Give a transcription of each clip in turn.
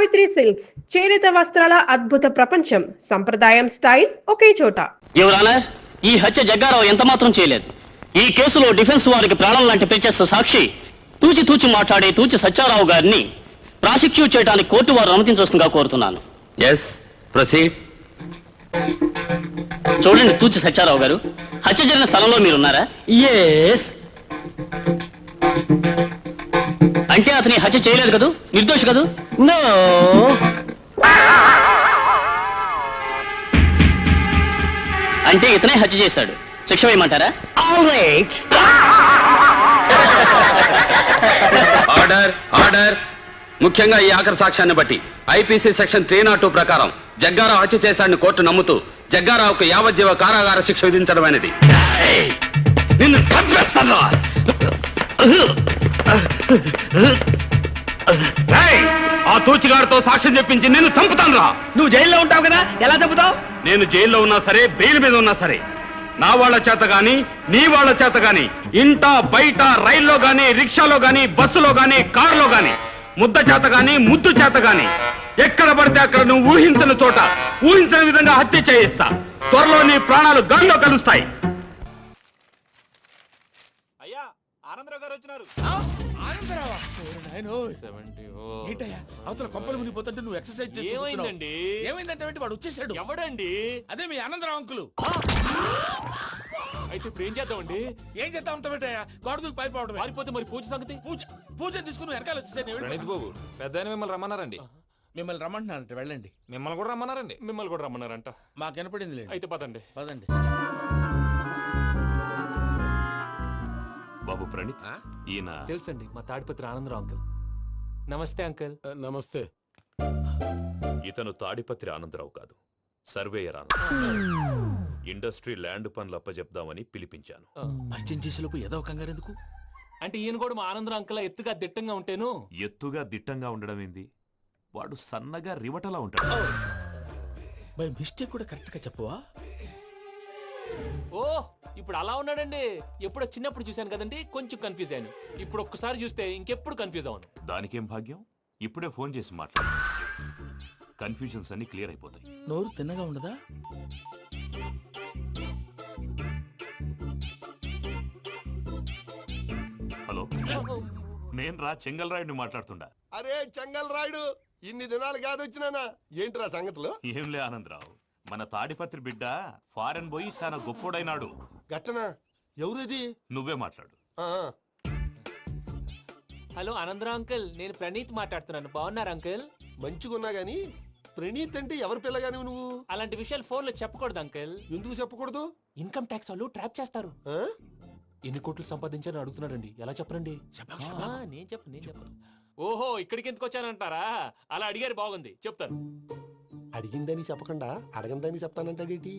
Savitri silks చేనేత వస్త్రాల అద్భుత ప్రపంచం. సంప్రదాయం స్టైల్ ఒకే చోట. యువర్ ఆనర్, ఈ హత్య జగ్గారావు ఎంత మాత్రం చేయలేదు. ఈ కేసులో డిఫెన్స్ వారికి ప్రాణం లాంటి ప్రత్యక్ష సాక్షి తూచి మాట్లాడే తూచి సత్యారావు గారిని ప్రాసిక్యూట్ చేయడానికి కోర్టు వారు అనుమతించవలసిందిగా కోరుతున్నాను. Yes proceed. చూడండి తూచి సత్యారావు గారు, హత్య జరిగిన స్థలంలో మీరున్నారా? ఎస్. అంటే అతని హత్య చేయలేదు కదూ, నిర్దోషి కదూ? నో. అంటే ఇతనే హత్య చేశాడు. శిక్ష వేయమంటారా? All right. Order order. ముఖ్యంగా ఈ ఆఖరి సాక్ష్యాన్ని బట్టి ఐపీసీ సెక్షన్ 302 ప్రకారం జగ్గారావు హత్య చేశాడని కోర్టు నమ్ముతూ జగ్గారావుకు యావజ్జీవ కారాగార శిక్ష విధించడం అనేది. నిన్ను చంపేస్తాను. ఆ తూచిగాడితో సాక్ష్యం చెప్పించి నిన్ను చంపుతాను రా. నువ్వు జైల్లో ఉంటావు కదా, ఎలా చంపుతావు? నేను జైల్లో ఉన్నా సరే, బెయిల్ మీద ఉన్నా సరే, నా వాళ్ళ చేత గాని నీ వాళ్ళ చేత గాని ఇంట బయట రైల్లో గాని రిక్షాలో గాని బస్సులో గాని కారులో గాని ముద్ద చేత గాని ముద్దు చేత గాని ఎక్కడ పడితే అక్కడ నువ్వు ఊహించని చోట ఊహించని విధంగా హత్య చేయిస్తా. త్వరలో నీ ప్రాణాలు గాల్లో కలుస్తాయి. అయ్యా ఆనందరావు గారు వచ్చినారు. అవతల కొంపలు మునిగిపోతుంటే నువ్వు ఎక్సర్సైజ్ ఏమైందండి? ఏమైందంటే వాడు వచ్చేసాడు. ఎవడండి? అదే మీ ఆనందరావు అంకులు. అయితే ఇప్పుడు ఏం చేద్దామండి? ఏం చేస్తా ఉంటావేటయ్యా, గోడ దూకి పైపోవడం. పారిపోతే మరి పూజ సంగతి? పూజ తీసుకుని వెనకాల వచ్చేసాడు. ప్రణీత్ బాబు, పెద్ద మిమ్మల్ని రమ్మన్నారండి. మిమ్మల్ని రమ్మంటున్నారంట, వెళ్ళండి. మిమ్మల్ని కూడా రమ్మన్నారండి. మిమ్మల్ని కూడా రమ్మన్నారంట. మాకు వినపడింది లేదు. అయితే పదండి. పదండి. బాబు ప్రణీత్, ఈయన తెలుసండి, మా తాడిపత్రి ఆనందరావు అంకుల్. నమస్తే అంకుల్. నమస్తే. ఇతను తాడిపత్రి ఆనందరావు కాదు, సర్వేయర్ ఆనందరావు. ఇండస్ట్రీ ల్యాండ్ పనులు అప్పజెప్దామని పిలిపించాను. పరిచయం చేసేలోపు ఏదో కంగారు ఎందుకు? అంటే ఈయన కూడా మా ఆనందరావు అంకుల్ ఎత్తుగా దిట్టంగా ఉంటాను. ఎత్తుగా దిట్టంగా ఉండడం ఏంది, వాడు సన్నగా రివటలా ఉంటాడు. బై మిస్టేక్ కూడా కరెక్ట్ గా చెప్పవా? ఓ ఇప్పుడు అలా ఉన్నాడండి. ఎప్పుడో చిన్నప్పుడు చూశాను కదండి, కొంచెం కన్ఫ్యూజ్ అయ్యాను. ఇప్పుడు ఒక్కసారి చూస్తే ఇంకెప్పుడు కన్ఫ్యూజ్ అవును. దానికేం భాగ్యం, ఇప్పుడే ఫోన్ చేసి మాట్లాడు. కన్ఫ్యూజన్స్ అన్ని క్లియర్ అయిపోతాయి. నోరు తిన్నగా ఉండదా? హలో, నేను రా చెంగల్రాయుడిని మాట్లాడుతుండా. అరే చెంగల్ రాయుడు, ఇన్ని దినాలు కాదు వచ్చినానా? ఏంట్రా సంగతులు? ఏంలే ఆనందరావు, మన తాడిపత్రి బిడ్డ ఫారెన్ పోయి చాలా గొప్పోడైనాడు. గట్టనా? ఎవరిది? నువ్వే మాట్లాడు. హలో ఆనందరావు అంకుల్, నేను ప్రణీత్ మాట్లాడుతున్నాను. బాగున్నారు అంకుల్? మంచిగున్నా గాని ప్రణీత్ అంటే ఎవరి పిల్లగాని నువ్వు? అలాంటి విషయాలు ఫోన్ లో చెప్పకూడదు అంకుల్. ఎందుకు చెప్పకూడదు? ఇన్కమ్ ట్యాక్స్ వాళ్ళు ట్రాప్ చేస్తారు. ఆ? ఎన్ని కోట్లు సంపాదించాలని అడుగుతున్నారండి. ఎలా చెప్పరండి? నేను చెప్పను. ఓహో, ఇక్కడికి ఎందుకు వచ్చానంటారా? అలా అడిగారు, బాగుంది, చెప్తాను. అడిగిందని చెప్పకుండా అడగందని చెప్తానంటాడేటి?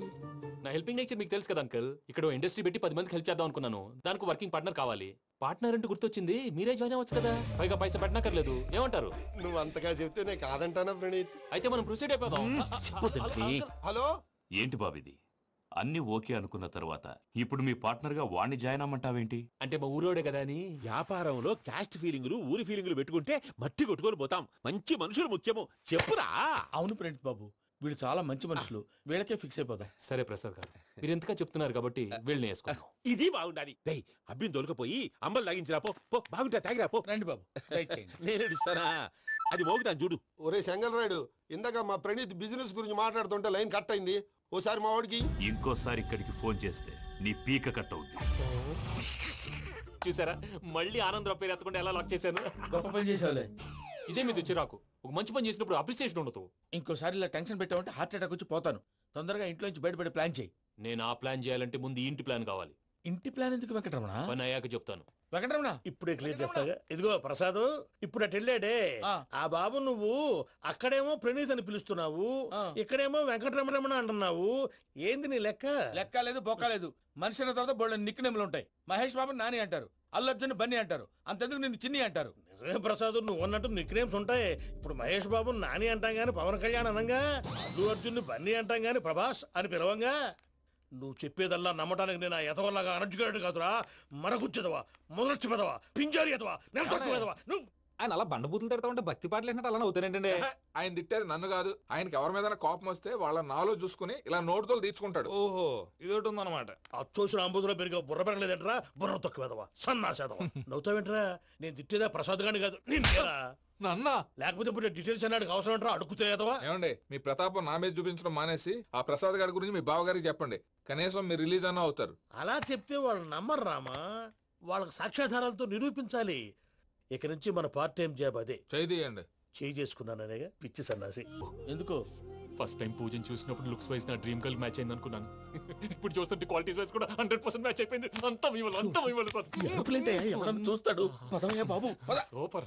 నా హెల్పింగ్ నేచర్ మీకు తెలుసు కదా అంకుల్. ఇక్కడ ఇండస్ట్రీ పెట్టి 10 మందికి హెల్ప్ చేద్దాం అనుకున్నాను. దానికి వర్కింగ్ పార్ట్నర్ కావాలి. పార్ట్నర్ అంటే గుర్తొచ్చింది, మీరే జాయిన్ అవ్వచ్చు కదా. పైగా పైసా పెట్టనక్కర్లేదు. ఏమంటారు? నువ్వు అంతగా చెప్తే నేను కాదంటానా ప్రణీత్? అయితే మనం ప్రొసీడ్ అయిపోదాం. హలో, ఏంటి బాబిది, అన్ని ఓకే అనుకున్న తర్వాత ఇప్పుడు మీ పార్ట్నర్ గా వాణ్ణి జాయిన్ అమ్మంటావేంటి? అంటే మా ఊరోడే కదా అని. వ్యాపారంలో క్యాస్ట్ ఫీలింగులు, ఊరి ఫీలింగులు పెట్టుకుంటే మట్టి కొట్టుకొని పోతాం. మంచి మనుషులు ముఖ్యము, చెప్పురా. అవును ప్రణీత్ బాబు, వీళ్ళు చాలా మంచి మనుషులు. వీళ్ళకే ఫిక్స్ అయిపోదాం. సరే ప్రసాద్ గారు, మీరు ఎంతగా చెప్తున్నారు కాబట్టి వీళ్ళని వేసుకుందాం. ఇది బాగుండాలి. అబ్బిని దొలకపోయి అమ్మలు లాగించిరా పో. బాగుంటా తాగిరా పో. రండి బాబు, నేను ఇస్తానా? అది మోగుతాను చూడు. ఒరే చెంగల్ రాయుడు, ఇందాక మా ప్రణీత్ బిజినెస్ గురించి మాట్లాడుతుంటే లైన్ కట్ అయింది. ఓసారి మా వాడికి ఇంకోసారి ఇక్కడికి ఫోన్ చేస్తే నీ పీక కట్ అవుద్ది. చూసారా, మళ్ళీ ఆనందరావు పేరు ఎత్తకుండా ఎలా లాక్ చేశాను. గొప్ప పని చేసేవాళ్ళే. ఇదే మీద చిరాకు. ఒక మంచి పని చేసినప్పుడు అప్రిసియేషన్ ఉండదు. ఇంకోసారి ఇలా టెన్షన్ పెట్టామంటే హార్ట్ అటాక్ వచ్చి పోతాను. తొందరగా ఇంట్లో నుంచి బయటపడే ప్లాన్ చేయి. నేను ఆ ప్లాన్ చేయాలంటే ముందు ఈ ఇంటి ప్లాన్ కావాలి. ఇంటి ప్లాన్ ఎందుకు వెంకటరమణ? పని అయ్యాక చెప్తాను. వెంకటరమణ ఇప్పుడే క్లియర్ చేస్తాగా. ఇదిగో ప్రసాద్, ఇప్పుడు అటు వెళ్ళాడే ఆ బాబు, నువ్వు అక్కడేమో ప్రణీత్ అని పిలుస్తున్నావు, ఇక్కడేమో వెంకటరమణ అంటున్నావు. ఏంది నీ లెక్క? లెక్క లేదు, బొక్క లేదు. మనిషి అన్న తర్వాత బోళ్ళ నిక్నెములు ఉంటాయి. మహేష్ బాబు నాని అంటారు, అల్లు అర్జున్ బన్నీ అంటారు, అంతెందుకు నిన్ను చిన్ని అంటారు. నిజమే ప్రసాద్, నువ్వు అన్నట్టు నిక్ నేమ్స్ ఉంటాయి. ఇప్పుడు మహేష్ బాబు నాని అంటాం గాని పవన్ కళ్యాణ్ అనంగా, అల్లు అర్జున్ బన్నీ అంటాం గాని ప్రభాస్ అని పిలవంగా. నువ్వు చెప్పేదల్లా నమ్మటానికి నేను ఎతవల్లాగా అనర్జుకేటెడ్ కాదురా. మరగుచ్చదవా, మొదలచ్చి పెదవా, పింజారి ఎదవా, నెలసొక్కు పెదవా. నువ్వు ఆయన అలా బండబూతులు తిడతా ఉంటే భక్తి పాటలు ఏంటంటే అలా అవుతానంటే. ఆయన తిట్టేది నన్ను కాదు, ఆయనకి ఎవరి మీద కోపం వస్తే వాళ్ళ నాలో చూసుకుని ఇలా నోటుతో తీర్చుకుంటాడు. ఓహో ఇదొకటి ఉందన్నమాట. అచ్చోసిన అంబుధులో పెరిగే బుర్ర పెరగలేదంటరా, బుర్ర తొక్కువేదవా సన్నాసేదవా. నవ్వుతావేంట్రా? నేను తిట్టేదా ప్రసాద్ గాని కాదు నిన్నేరా. నన్న లేకపోతే ఇప్పుడు డీటెయిల్స్ అన్నాడు అవసరం అంటారా? అడుగుతాయేదవా? ఏమండి, మీ ప్రతాపం నా మీద చూపించడం మానేసి ఆ ప్రసాద్ గారి గురించి మీ బావగారికి చెప్పండి. కనీసం మీరు రిలీజ్ అన్న అవుతారు. అలా చెప్తే వాళ్ళు నమ్మరు రామా. వాళ్ళకి సాక్ష్యాధారాలతో నిరూపించాలి. ఇక నుంచి మన పార్ట్ టైం జాబ్ అదే. చేయండి. చేయి చేసుకున్నాననేగా పిచ్చి సన్నాసి. ఎందుకో ఫస్ట్ టైం పూజను చూసినప్పుడు లుక్స్ వైజ్ నా డ్రీమ్ గర్ల్ మ్యాచ్ అయింది అనుకున్నాను. ఇప్పుడు చూస్తుంటే క్వాలిటీస్ వైజ్ కూడా 100% మ్యాచ్ అయిపోయింది. అంతా ఇవ్వాలి సార్. ఎవడన్నా చూస్తాడు. పదవయ్యా బాబు పద. సూపర్.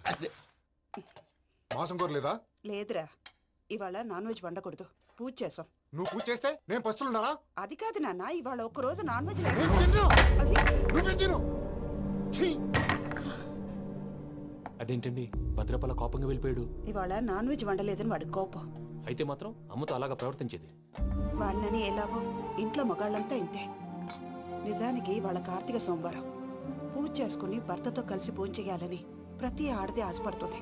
మాసం కోరలేదా? లేదురా, ఇవాళ నాన్ వెజ్ వండకూడదు, పూజ చేసాం. నువ్వు పూజ చేస్తే నేను పస్తులున్నారా? అది కాదు నాన్న, ఇవాళ ఒక్క రోజు నాన్ వెజ్ అదేంటండి భద్రపల కోపంగా వెళ్ళిపోయాడు? ఇవాళ నాన్ వెజ్ వండలేదని వాడి కోపం. అయితే మాత్రం అమ్మతో అలాగా ప్రవర్తించేది. వాడినని ఎలాగో ఇంట్లో మగాళ్ళంతా ఇంతే. నిజానికి వాళ్ళ కార్తీక సోమవారం పూజ చేసుకుని భర్తతో కలిసి పూజ చేయాలని ప్రతి ఆడది ఆశపడుతుంది.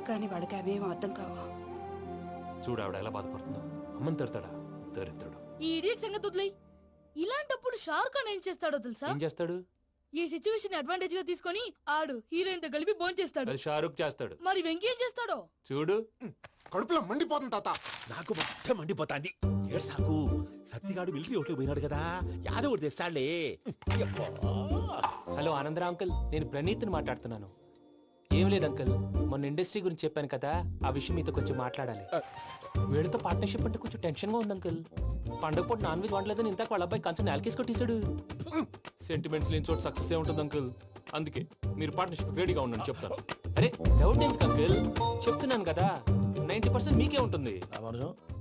కానీ వాళ్ళకి అవేం అర్థం కావు. చూడు ఆవిడ ఎలా బాధపడుతుందో. అమ్మని తిడతాడా దరిద్రుడు. ఈ ఇడియట్ సంగతి వదిలేయ్. ఇలాంటప్పుడు షారుఖ్ ఖాన్ ఏం చేస్తాడో తెలుసా? ఏం చేస్తాడు? ఈ సిచ్యువేషన్ అడ్వాంటేజ్ గా తీసుకొని ఆడు హీరోయిన్ తో కలిపి బోన్ చేస్తాడు. అది షారుఖ్ చేస్తాడు. మరి వెంకీ ఏం చేస్తాడో చూడు. కడుపులో మండిపోతుంది తాత. నాకు మొత్తం మండిపోతాంది. ఏడ్సాకు, సత్తిగాడు మిలిటరీ ఓట్లు పోయినాడు కదా, యాదవ్ ఒకటి తెస్తాడులే. హలో ఆనందరా అంకుల్, నేను ప్రణీత్ని మాట్లాడుతున్నాను. ఏం లేదు అంకుల్, మొన్న ఇండస్ట్రీ గురించి చెప్పాను కదా, ఆ విషయం మీతో కొంచెం మాట్లాడాలి. వీళ్ళతో పార్ట్నర్షిప్ అంటే కొంచెం టెన్షన్ గా ఉంది అంకుల్. పండుగ పూట నాన్ వెజ్ వండలేదని ఇంతకు వాళ్ళ అబ్బాయి కంచెం నేలకేసి కొట్టేశాడు. సెంటిమెంట్స్ లేని చోట సక్సెస్ ఏ ఉంటుంది అంకుల్. అందుకే మీరు పార్ట్నర్షిప్ రెడీగా ఉండండి చెప్తాను. అరే డౌట్ ఎందుకు అంకుల్, చెప్తున్నాను కదా 90% మీకే ఉంటుంది.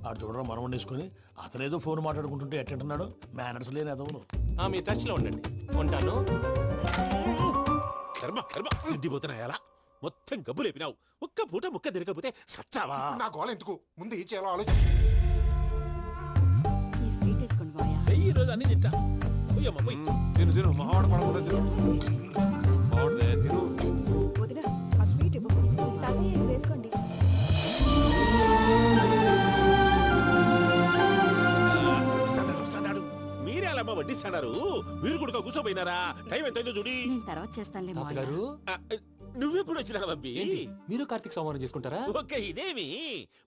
ఆడు చూడడం మనం వండేసుకుని అతనేదో ఫోన్ మాట్లాడుకుంటుంటే ఎట్టంటున్నాడు. మేనర్స్ లేని అదవును. మీ టచ్ లో ఉండండి. ఉంటాను. కర్మ కర్మ తిండిపోతున్నాయలా, మొత్తం గబ్బు లేపినావు. ఒక్క పూట ముక్క తిరగకపోతే సచ్చావా? నా గోల ఎందుకు, ముందు ఈ చేయాలో ఆలోచించు. ఈ స్వీట్ వేసుకోండి మాయా. ఈ రోజు అన్ని తింటా. పోయమ్మ పోయి. తిను మావాడు పడకూడదు. తిను. వదిన, ఆ స్వీట్ ఇవ్వు. వేసుకోండి. వస్తాడు. మీరే అలా వడ్డిస్తాడారు, మీరు కూడా కూర్చోపోయినారా? టైం ఎంతైందో చూడి. నేను తర్వాత చేస్తానులే మాయా. గారు నువ్వెప్పుడు వచ్చినా బంపి? మీరు కార్తీక్ సంహారం చేసుకుంటారా? ఓకే, ఇదేమి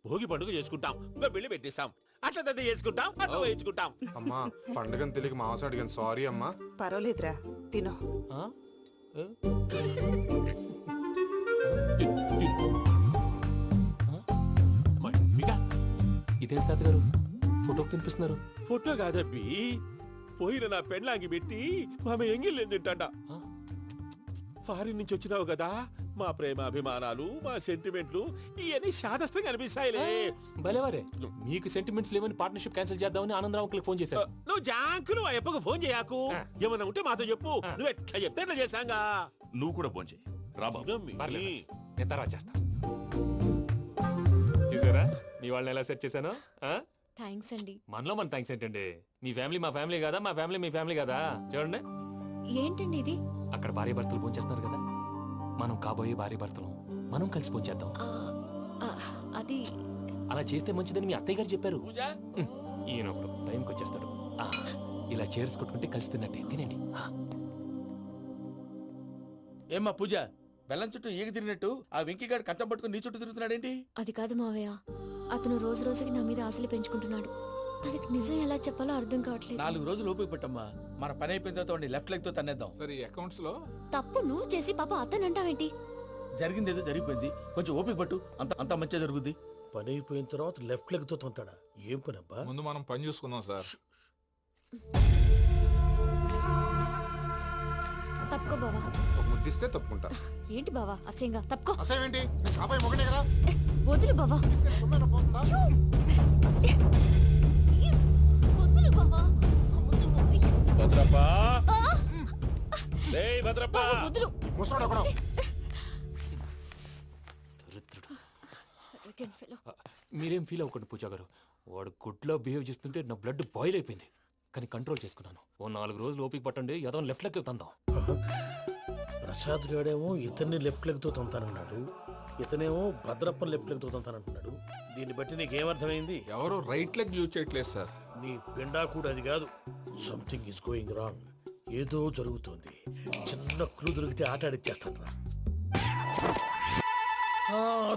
భోగి పండుగ చేసుకుంటాం, ఇంకా పెళ్లి పెట్టేస్తాం, అట్లా దద్ద చేసుకుంటాం, అట్లా వేయించుకుంటాం. అమ్మా పండుగని తెలియక మాంసం అడిగాను, సారీ అమ్మా. పర్వాలేదురా, తినో. ఇదేం తాతగారు ఫోటోకి తినిపిస్తున్నారు? ఫోటో కాదబ్బి, పోయిన నా పెళ్ళాంగి పెట్టి ఆమె ఎంగిల్లేం తింటాడ. ఫారిన్ నుంచి వచ్చినావు కదా, మా ప్రేమ అభిమానాలు, మా సెంటిమెంట్లు ఇవన్నీ శాదస్తంగా అనిపిస్తాయిలే. భలేవారే, మీకు సెంటిమెంట్స్ లేవని పార్ట్నర్షిప్ క్యాన్సిల్ చేద్దామని ఆనందరావు అంకుల్ ఫోన్ చేశారు. నువ్వు జాంకులు ఆ అప్పకు ఫోన్ చేయకు. ఏమన్నా ఉంటే మాతో చెప్పు, నువ్వు ఎట్లా చెప్తే ఎట్లా చేశాంగా. నువ్వు కూడా ఫోన్ చేయి రాబా. నేను తర్వాత చేస్తా. చూసారా మీ వాళ్ళని ఎలా సెట్ చేశాను? థ్యాంక్స్ అండి. మనలో మన థ్యాంక్స్ ఏంటండి, మీ ఫ్యామిలీ మా ఫ్యామిలీ కదా, మా ఫ్యామిలీ మీ ఫ్యామిలీ కదా. చూడండి, ఏంటండి ఇది? అక్కడ భార్య భర్తలు ఫోన్ చేస్తున్నారు కదా, మనం కాబోయే భార్య భర్తలు మనం కలిసి ఫోన్ చేద్దాం. అది అలా చేస్తే మంచిదని మీ అత్తయ్య గారు చెప్పారు. ఈయన ఒకడు టైంకి వచ్చేస్తాడు. ఇలా చేర్స్ కొట్టుకుంటే కలిసి తిన్నట్టే. తినండి. ఏమ్మా పూజ, బెల్లం చుట్టూ ఈగ తిరిగినట్టు ఆ వెంకీగాడు కంచం పట్టుకుని నీ చుట్టూ తిరుగుతున్నాడేంటి? అది కాదు మావయ్య, అతను రోజు రోజుకి నా మీద ఆశలు పెంచుకుంటున్నాడు. తనకి నిజం ఎలా చెప్పాలో అర్థం కావట్లేదు. 4 రోజులు ఓపిక పట్టమ్మా, మన పని అయిపోయిన తర్వాత లెఫ్ట్ లెగ్ తో తన్నేద్దాం. సరే, అకౌంట్స్ లో తప్పు నువ్వు చేసి పాప అతను అంటావేంటి? జరిగింది ఏదో జరిగిపోయింది, కొంచెం ఓపిక పట్టు, అంత మంచిగా జరుగుద్ది. పని అయిపోయిన తర్వాత లెఫ్ట్ లెగ్ తో తొంతాడా? ఏం పని అబ్బా? ముందు మనం పని చూసుకుందాం సార్. తప్పుకో బావా. ఒక ముద్దిస్తే తప్పుకుంటా. ఏంటి బావా అసహ్యంగా? తప్పుకో. అసేమేంటి, కాపాయి మొగనే కదా. వదులు బావా. సొమ్మేనా పోతుందా? వదులు బావా. భద్రప్పా, డేయ్ భద్రప్పా. వదులు. ముసలోడు ఎక్కడో. మీరేం ఫీల్ అవ్వకండి పూజా గారు, వాడు గుడ్లో బిహేవ్ చేస్తుంటే నా బ్లడ్ బాయిల్ అయిపోయింది. కానీ కంట్రోల్ చేసుకున్నాను. ఓ 4 రోజులు ఓపిక పట్టండి, ఏదో లెఫ్ట్ లెక్క తందాం. ప్రసాద్ గాడేమో ఇతన్ని లెఫ్ట్ లెగ్ తో తొంతానన్నాడు, ఇతనేమో భద్రప్పని లెఫ్ట్ లెగ్ తో తొంతానంటున్నాడు. దీన్ని బట్టి నీకేమర్థమైంది? ఎవరు రైట్ లెగ్ యూజ్ చేయట్లేదు సార్. నీ పిండా కూడా అది కాదు. Something is going wrong. ఏదో జరుగుతోంది. చిన్న క్లూ దొరికితే ఆట ఆడిచ్చేస్తాను రా.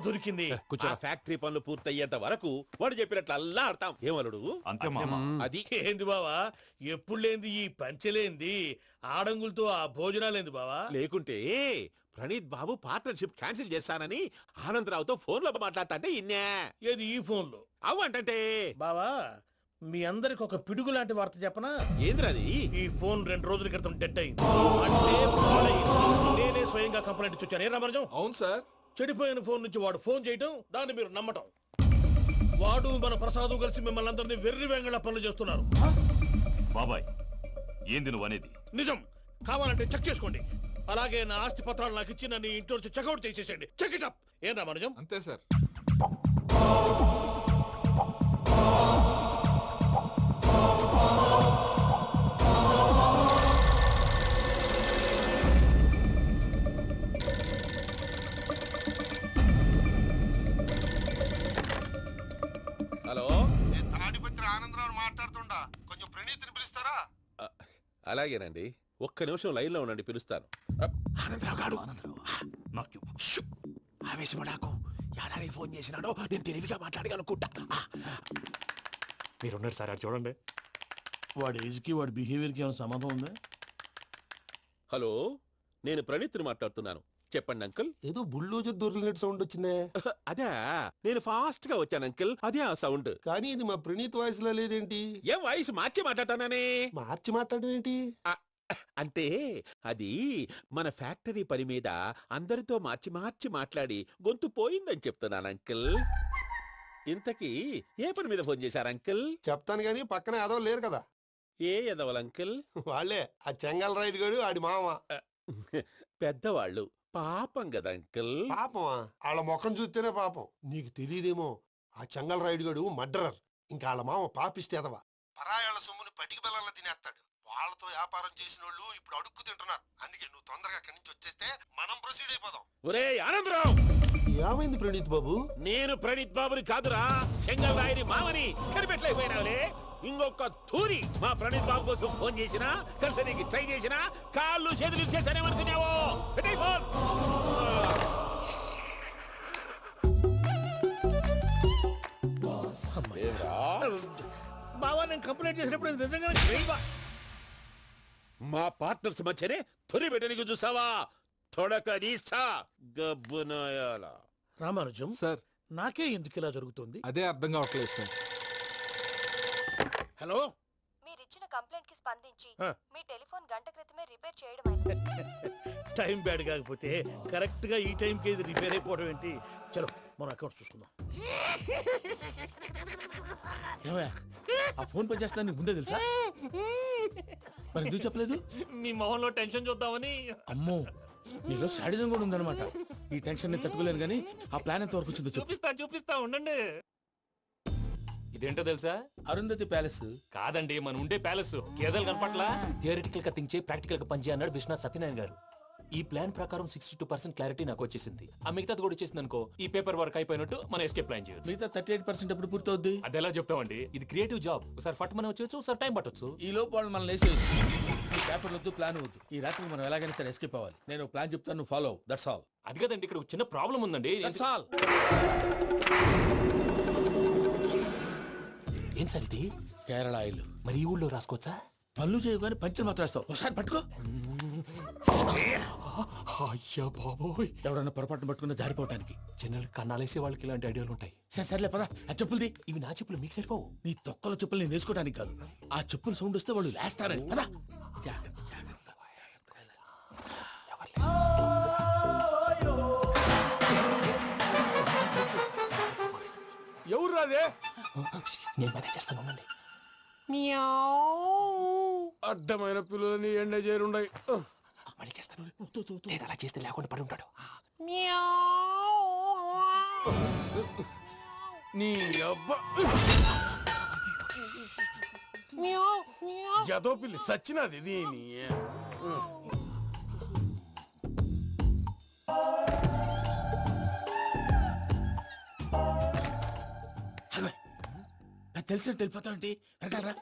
దొరికింది. కొంచెం ఫ్యాక్టరీ పనులు పూర్తయ్యేంత వరకు వాడు చెప్పినట్లు అల్లా ఆడతాం. ఏమలుడు? అంతే మామ. అది ఏంది బావా, ఎప్పుడు లేంది ఈ పంచలేంది, ఆడంగులతో ఆ భోజనాలేంది బావా? లేకుంటే ప్రణీత్ బాబు పార్ట్నర్షిప్ క్యాన్సిల్ చేస్తానని ఆనందరావుతో ఫోన్ లో మాట్లాడతాంటే ఇన్నే. ఏది ఈ ఫోన్ లో? అవ్వంటే బావా, మీ అందరికి ఒక పిడుగు లాంటి వార్త చెప్పనా? ఏంద్రది? ఈ ఫోన్ 2 రోజుల క్రితం డెడ్ అయింది. అంటే పాడైంది. నేనే స్వయంగా కంప్లైంట్ ఇచ్చి వచ్చాను. ఏ రామరాజం? అవును సార్. చెడిపోయిన ఫోన్ నుంచి వాడు ఫోన్ చేయటం, దాన్ని మీరు నమ్మటం. వాడు మన ప్రసాదు కలిసి మిమ్మల్ని అందరినీ వెర్రి వెంగళ పనులు చేస్తున్నారు. బాబాయ్, ఏంది నువ్వు అనేది? నిజం. కావాలంటే చెక్ చేసుకోండి. అలాగే నా ఆస్తి పత్రాలు నాకు ఇచ్చి నన్ను ఇంట్లో నుంచి చెక్అౌట్ చేసేసేయండి. Check it up. ఏం రామరాజం? అంతే సార్. హలో, నేను తాడిపత్రి ఆనందరావు మాట్లాడుతుండా. కొంచెం ప్రణీతిని పిలుస్తారా? అలాగేనండి. ఒక్క నిమిషం లైన్ లో ఉండండి, పిలుస్తాను. ఆనందరావు గాడు. నాకు ఆవేశపడాకు. యాదారి ఫోన్ చేసినాడో నేను తెలివిగా మాట్లాడగలనుకుంటా. మీరున్నారు సార్, అది చూడండి. వాడి ఏజ్కి వాడి బిహేవియర్కి ఏమైనా సంబంధం ఉందా? హలో, నేను ప్రణీత్ని మాట్లాడుతున్నాను. చెప్పండి అంకుల్. ఏదో బుల్డోజర్ దొరికినట్టు సౌండ్ వచ్చిందే. అదే, నేను ఫాస్ట్ గా వచ్చాను అంకుల్. అదే ఆ సౌండ్. కానీ ఇది మా ప్రణీత్ వాయిస్ లో లేదేంటి? ఏ వాయిస్ మార్చి మాట్లాడతాననే? మార్చి మాట్లాడడం ఏంటి? అంటే అది మన ఫ్యాక్టరీ పని మీద అందరితో మార్చి మార్చి మాట్లాడి గొంతు పోయిందని చెప్తున్నాను అంకుల్. ఇంతకీ ఏ పని మీద ఫోన్ చేశారు అంకుల్? చెప్తాను గానీ పక్కన ఏదో లేరు కదా. ఏ ఎదవలు అంకుల్? వాళ్ళే ఆ చెంగల్ రైడ్ గడు ఆడి మామ. పెద్దవాళ్ళు. పాపం కదా అంకుల్. పాపమా? వాళ్ళ ముఖం చూస్తేనే పాపం. నీకు తెలియదేమో, ఆ చెంగల్ రైడ్ గడు మర్డరర్. ఇంకా వాళ్ళ మామ పాపిస్తేదవా. పరాయాళ్ళ సొమ్ముని పటికి బెల్లంలో తినేస్తాడు. వాళ్ళతో వ్యాపారం చేసిన వాళ్ళు ఇప్పుడు అడుక్కు తింటున్నారు. అందుకే నువ్వు తొందరగా అక్కడి నుంచి వచ్చేస్తే మనం ప్రొసీడ్ అయిపోదాం. ఒరే ఆనందరావు! ఏమైంది ప్రణీత్ బాబు? నేను ప్రణీత్ బాబుని కాదురా, చెంగల్ రాయని మామని. కనిపెట్టలేకపోయినావులే. ఇంకొక తూరి మా ప్రణీత్ బాబు కోసం ఫోన్ చేసినా, కలిసి నీకు ట్రై చేసినా కాళ్ళు చేతులు ఇచ్చేసానేమనుకున్నావు. పెట్టే ఫోన్. బావా, నేను కంప్లైంట్ చేసినప్పుడు ఇది నిజంగా మా పార్ట్నర్స్ మధ్యనే తొలి పెట్టడానికి చూసావా? తొడక నీస్తా గబ్బునాయాల. రామానుజం సార్, నాకే ఎందుకు ఇలా జరుగుతుంది? అదే అర్థం కావట్లేదు సార్. హలో, మీరిచ్చిన కంప్లైంట్ కి స్పందించి ఆ. మీ టెలిఫోన్ గంట క్రితమే రిపేర్ చేయడం. టైం బ్యాడ్ కాకపోతే కరెక్ట్ గా ఈ టైంకి ఇది రిపేర్ అయిపోవడం ఏంటి? చలో మన అకౌంట్ చూసుకుందాం. ఏమయ్యా, ఆ ఫోన్ పని చేస్తా నీకు ముందే తెలుసా? మరి ఎందుకు చెప్పలేదు? మీ మొహంలో టెన్షన్ చూద్దామని. అమ్మో, నీలో శాడిజం కూడా ఉందన్నమాట. ఈ టెన్షన్ నేను తట్టుకోలేను కానీ ఆ ప్లాన్ ఎంత వరకు వచ్చిందో చెప్పు. చూపిస్తా ఉండండి. ఇదేంటో తెలుసా? అరుంధతి ప్యాలెస్ కాదండి, మన ఉండే ప్యాలెస్. గేదెలు కనపట్లా? థియరిటికల్ గా థింక్ చేయి, ప్రాక్టికల్ గా పనిచేయి అన్నాడు విశ్వనాథ్ సత్యనారాయణ గారు. ఈ ప్లాన్ ప్రకారం 62% క్లారిటీ నాకు వచ్చేసింది. ఆ మిగతాది కూడా వచ్చేసింది అనుకో, ఈ పేపర్ వర్క్ అయిపోయినట్టు మనం ఎస్కేప్ ప్లాన్ చేయొచ్చు. మిగతా 38% ఎప్పుడు పూర్తవుద్ది? అది ఎలా చెప్తామండి? ఇది క్రియేటివ్ జాబ్. ఒకసారి ఫట్ మనం వచ్చేయచ్చు, ఒకసారి టైం పట్టొచ్చు. ఈ లోపు వాళ్ళు మనం లేసేయచ్చు. ఈ పేపర్ వద్దు, ప్లాన్ వద్దు. ఈ రాత్రి మనం ఎలాగైనా సరే ఎస్కేప్ అవ్వాలి. నేను ప్లాన్ చెప్తాను, నువ్వు ఫాలో. That's all. అది కదండి, ఇక్కడ ఒక చిన్న ప్రాబ్లం ఉందండి. That's all. ఏం సార్ ఇది? కేరళ ఆయిల్. మరి ఈ ఊళ్ళో రాసుకోవచ్చా? పనులు చేయగానే పంచర్ మాత్రం వేస్తావు. ఒకసారి పట్టుకో. అయ్యా బాబోయ్, ఎవడన్నా పొరపాటున పట్టుకున్న జారిపోవటానికి. జనరల్ కన్నాలేసే వాళ్ళకి ఇలాంటి ఐడియాలు ఉంటాయి. సర్లే పదా, ఆ చెప్పులది. ఇవి నా చెప్పులు మీకు సరిపోవు. నీ తొక్కల చెప్పులు నేను వేసుకోవడానికి కాదు, ఆ చెప్పులు సౌండ్ వస్తే వాళ్ళు లేస్తారని. పదా. ఎవరు రాదే? నేను పదే చేస్తాను, ఉండండి. అడ్డమైన పిల్లలని ఎండ చేరుండయి. మళ్ళీ చేస్తాను. లేదు, అలా చేస్తే లేకుండా పడి ఉంటాడు. నీ అబ్బా ఎదో పిల్లి సచ్చినది దీని. తెలిసినట్టు వెళ్ళిపోతావు ఏంటి? వెనకాలరా.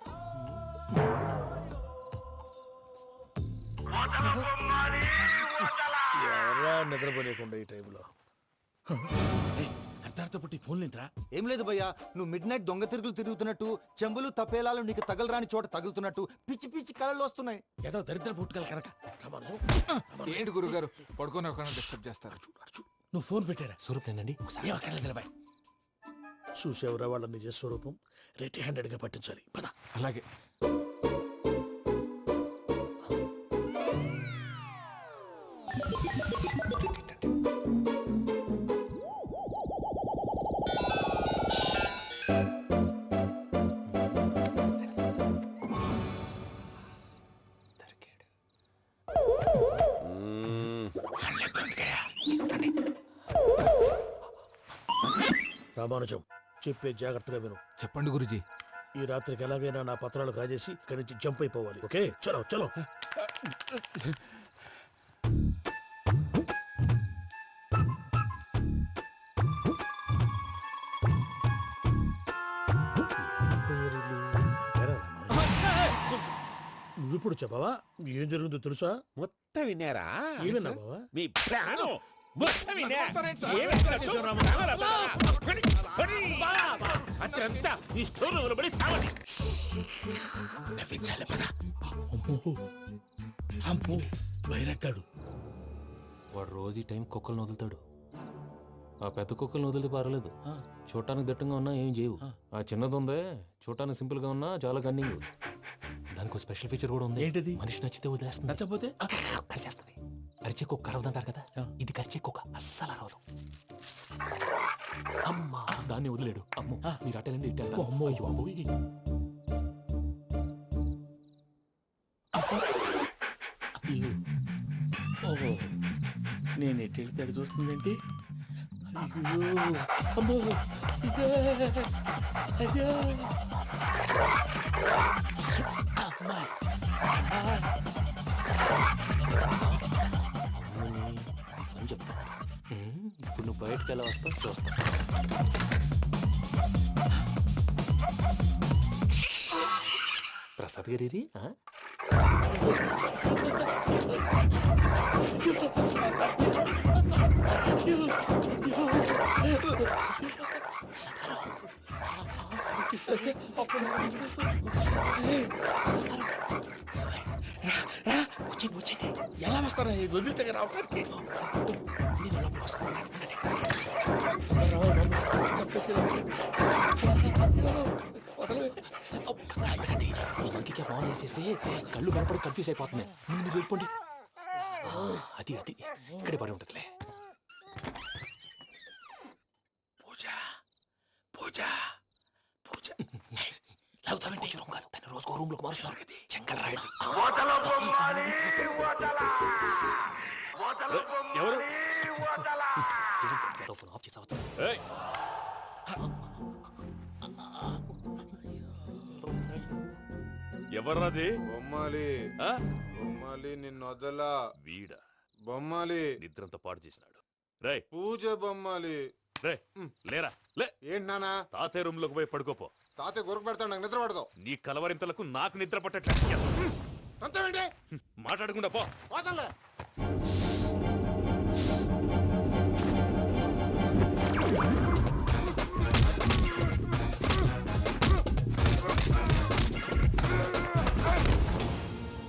ఎవరా నిద్రపోలేకుండా ఈ టైంలో? అర్ధార్థ పుట్టి ఫోన్ లేంట్రా? ఏం లేదు భయ్యా, నువ్వు మిడ్ నైట్ దొంగ తిరుగులు తిరుగుతున్నట్టు, చెంబులు తపేలాలు నీకు తగలరాని చోట తగులుతున్నట్టు పిచ్చి పిచ్చి కళలు వస్తున్నాయి. ఏదో దరిద్ర పుట్టుకల కనుక. ఏంటి గురుగారు పడుకొని ఒక డిస్టర్బ్ చేస్తారు? నువ్వు ఫోన్ పెట్టారా? స్వరూప్ నేనండి. ఒకసారి చూసేవరా వాళ్ళ నిజ స్వరూపం. రెట్టి హ్యాండెడ్ గా పట్టించాలి. పద. అలాగే. రామానుజం, చెప్పే జాగ్రత్తగా విను. చెప్పండి గురుజీ. ఈ రాత్రికి ఎలాగైనా నా పత్రాలు కాజేసి ఇక్కడి నుంచి జంప్ అయిపోవాలి. ఓకే, చలో చలో. నువ్విప్పుడు చెప్పవా ఏం జరుగుతుందో తెలుసా? మొత్తం విన్నారా? ఏమన్నా బావా? మీ ప్రాణం మొత్తం విన్నా. అత్యంతా ఈ స్టోర్ పడి సావని నవ్వించాలి. పద. అమ్మో వైరక్కాడు. వాడు రోజు ఈ టైం కుక్కలను వదులుతాడు. ఆ పెద్ద కుక్కలను వదిలితే పర్వాలేదు, చూడటానికి దట్టంగా ఉన్నా ఏం చేయవు. ఆ చిన్నది ఉందే, చూడటానికి సింపుల్ గా ఉన్నా చాలా కన్నింగ్. దానికి ఒక స్పెషల్ ఫీచర్ కూడా ఉంది. ఏంటిది? మనిషి నచ్చితే వదిలేస్తుంది, నచ్చపోతే కరిచేస్తుంది. అరిచే కుక్క అరవదంటారు కదా, ఇది కరిచే కుక్క అస్సలు అరవదు. అమ్మా, దాన్ని వదిలేడు. అమ్మో, మీరు అటెండి ఇటు వెళ్తారు. అమ్మో, అయ్యో అబ్బోయ్. ఓహో, నేను ఎటు వెళ్తే అటు చూస్తుందేంటి? అయ్యో అమ్మో, ఇదే అయ్యో అమ్మా. అని చెప్తా. ఇప్పుడు నువ్వు బయటకు ఎలా వస్తావు చూస్తా. ప్రసాద్ గారి వచ్చండి. ఎలా వస్తారా? వదిలితే రావడానికి ఇంకే ఫోన్ వేసేస్తే కళ్ళు కనపడి కన్ఫ్యూజ్ అయిపోతున్నాయి. మీరు వెళ్ళిపోండి. అది అది ఇక్కడే పడి ఉంటుందిలే. పూజ పూజ పూజ లాగుతామంటే రూమ్ కాదు, దాన్ని రోజుకో రూమ్ లోకి మారుస్తారు. చెంగల్ రాయడం. ఎవరు? ఫోన్ ఆఫ్ చేసావచ్చు. ఎవర్రాది? బొమ్మాలి. బొమ్మాలి నిన్ను వదలా. వీడా బొమ్మాలి నిద్రంతా పాడు చేసినాడు. రే పూజ బొమ్మాలి. రే లేరా లే. ఏంటి నానా? తాతయ్య రూమ్ లోకి పోయి పడుకోపో. తాతయ్య గురకు పెడతాడు, నాకు నిద్ర పడతావు. నీ కలవరింతలకు నాకు నిద్ర పట్టట్లేదు. అంతేంటి? మాట్లాడకుండా పో. పోతాలే.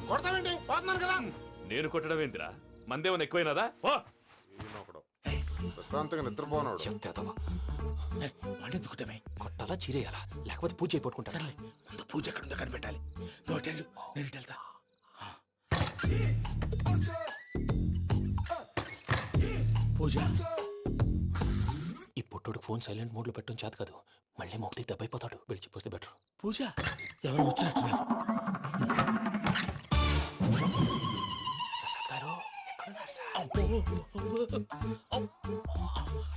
కొడతావేంటి? పోతున్నాను కదా. నేను కొట్టడం ఏంటిరా? మందేమన్నా ఎక్కువైనదా? పో. ప్రశాంతంగా నిద్రపోనాడు. వాడెందుకుంటామే? కొట్టాలా చీరేయాలా, లేకపోతే పూజ అయిపోట్టుకుంటా. సర్లే, ముందు పూజ ఎక్కడ ఉందో కనిపెట్టాలి. నువ్వు వెళ్ళు, నేను ఇటు వెళ్తా. పూజ, ఈ పుట్టుడికి ఫోన్ సైలెంట్ మోడ్ లో పెట్టడం చేత కాదు, మళ్ళీ మొక్కి దెబ్బైపోతాడు. విడిచిపోతే బెటర్. పూజ ఎవరు వచ్చినట్టున్నారు?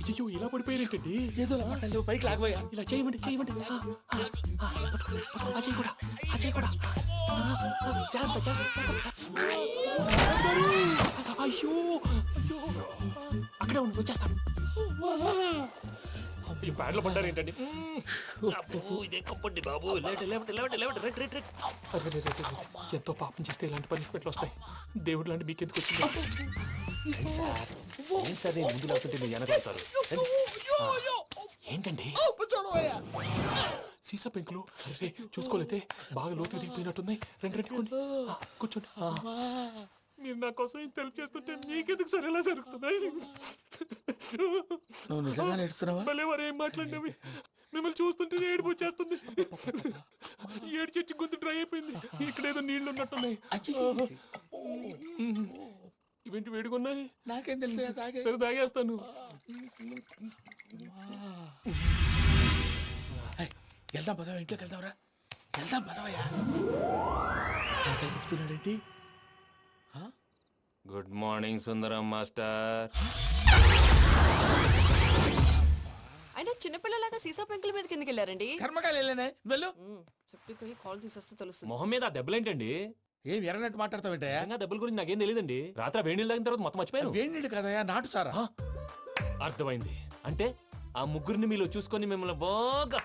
అయ్యో, ఇలా పడిపోయినట్టండి. ఏదో పైకి లాగబోయా. ఇలా చేయమండి, చేయమండి. ఆ చెయ్యి కూడా, ఆ చెయ్యి కూడా. అయ్యో అయ్యో అక్కడే ఉండి వచ్చేస్తాను. ఈ బ్యాగ్లో పడ్డారు ఏంటండి? ఎంతో పాపం చేస్తే ఇలాంటి పనిష్మెంట్లు వస్తాయి. దేవుడు లాంటి మీకెందుకు వచ్చింది? ఏం సార్ నేను ముందు లేకుంటే మీరు వెనకాడతారు. ఏంటండి సీసా పెంకులు? అరే చూసుకోలేతే బాగా లోతుకు దిగిపోయినట్టున్నాయి. రెండు కూర్చోండి. మీరు నా కోసం ఇంత హెల్ప్ చేస్తుంటే మీకెందుకు సరే ఎలా జరుగుతున్నాయి? భలే వారు ఏం మాట్లాడినవి. మిమ్మల్ని చూస్తుంటే ఏడుపు వచ్చేస్తుంది. ఏడు చెట్టు గొంతు డ్రై అయిపోయింది. ఇక్కడ ఏదో నీళ్లు ఉన్నట్టున్నాయి. ఇవేంటి వేడుకున్నాయి? నాకేం తెలుసు. సరే తాగేస్తాను. వెళ్దాం పదవా, ఇంట్లోకి వెళ్దాంరా. వెళ్దాం పదవయ్యా. చెప్తున్నాడేంటి? గుడ్ మార్నింగ్ సుందరం మాస్టర్. అయినా చిన్నపిల్లలాగా సీసా పెంకుల మీద కిందకి వెళ్ళారండి. కర్మకాయలు వెళ్ళానే, వెళ్ళు. చెప్పి కాల్ తీసేస్తే తెలుసు. మొహం మీద ఆ దెబ్బలేంటండి? ఏం ఎర్రనట్టు మాట్లాడతావేంటయ్యా? దెబ్బల గురించి నాకేం తెలియదండి. రాత్రి వేడి నీళ్ళు తాగిన తర్వాత మొత్తం మర్చిపోయాను. వేడి నీళ్ళు కదయ్యా, నాటు సారా. అర్థమైంది. అంటే ఆ ముగ్గురిని మీలో చూసుకొని మిమ్మల్ని బాగా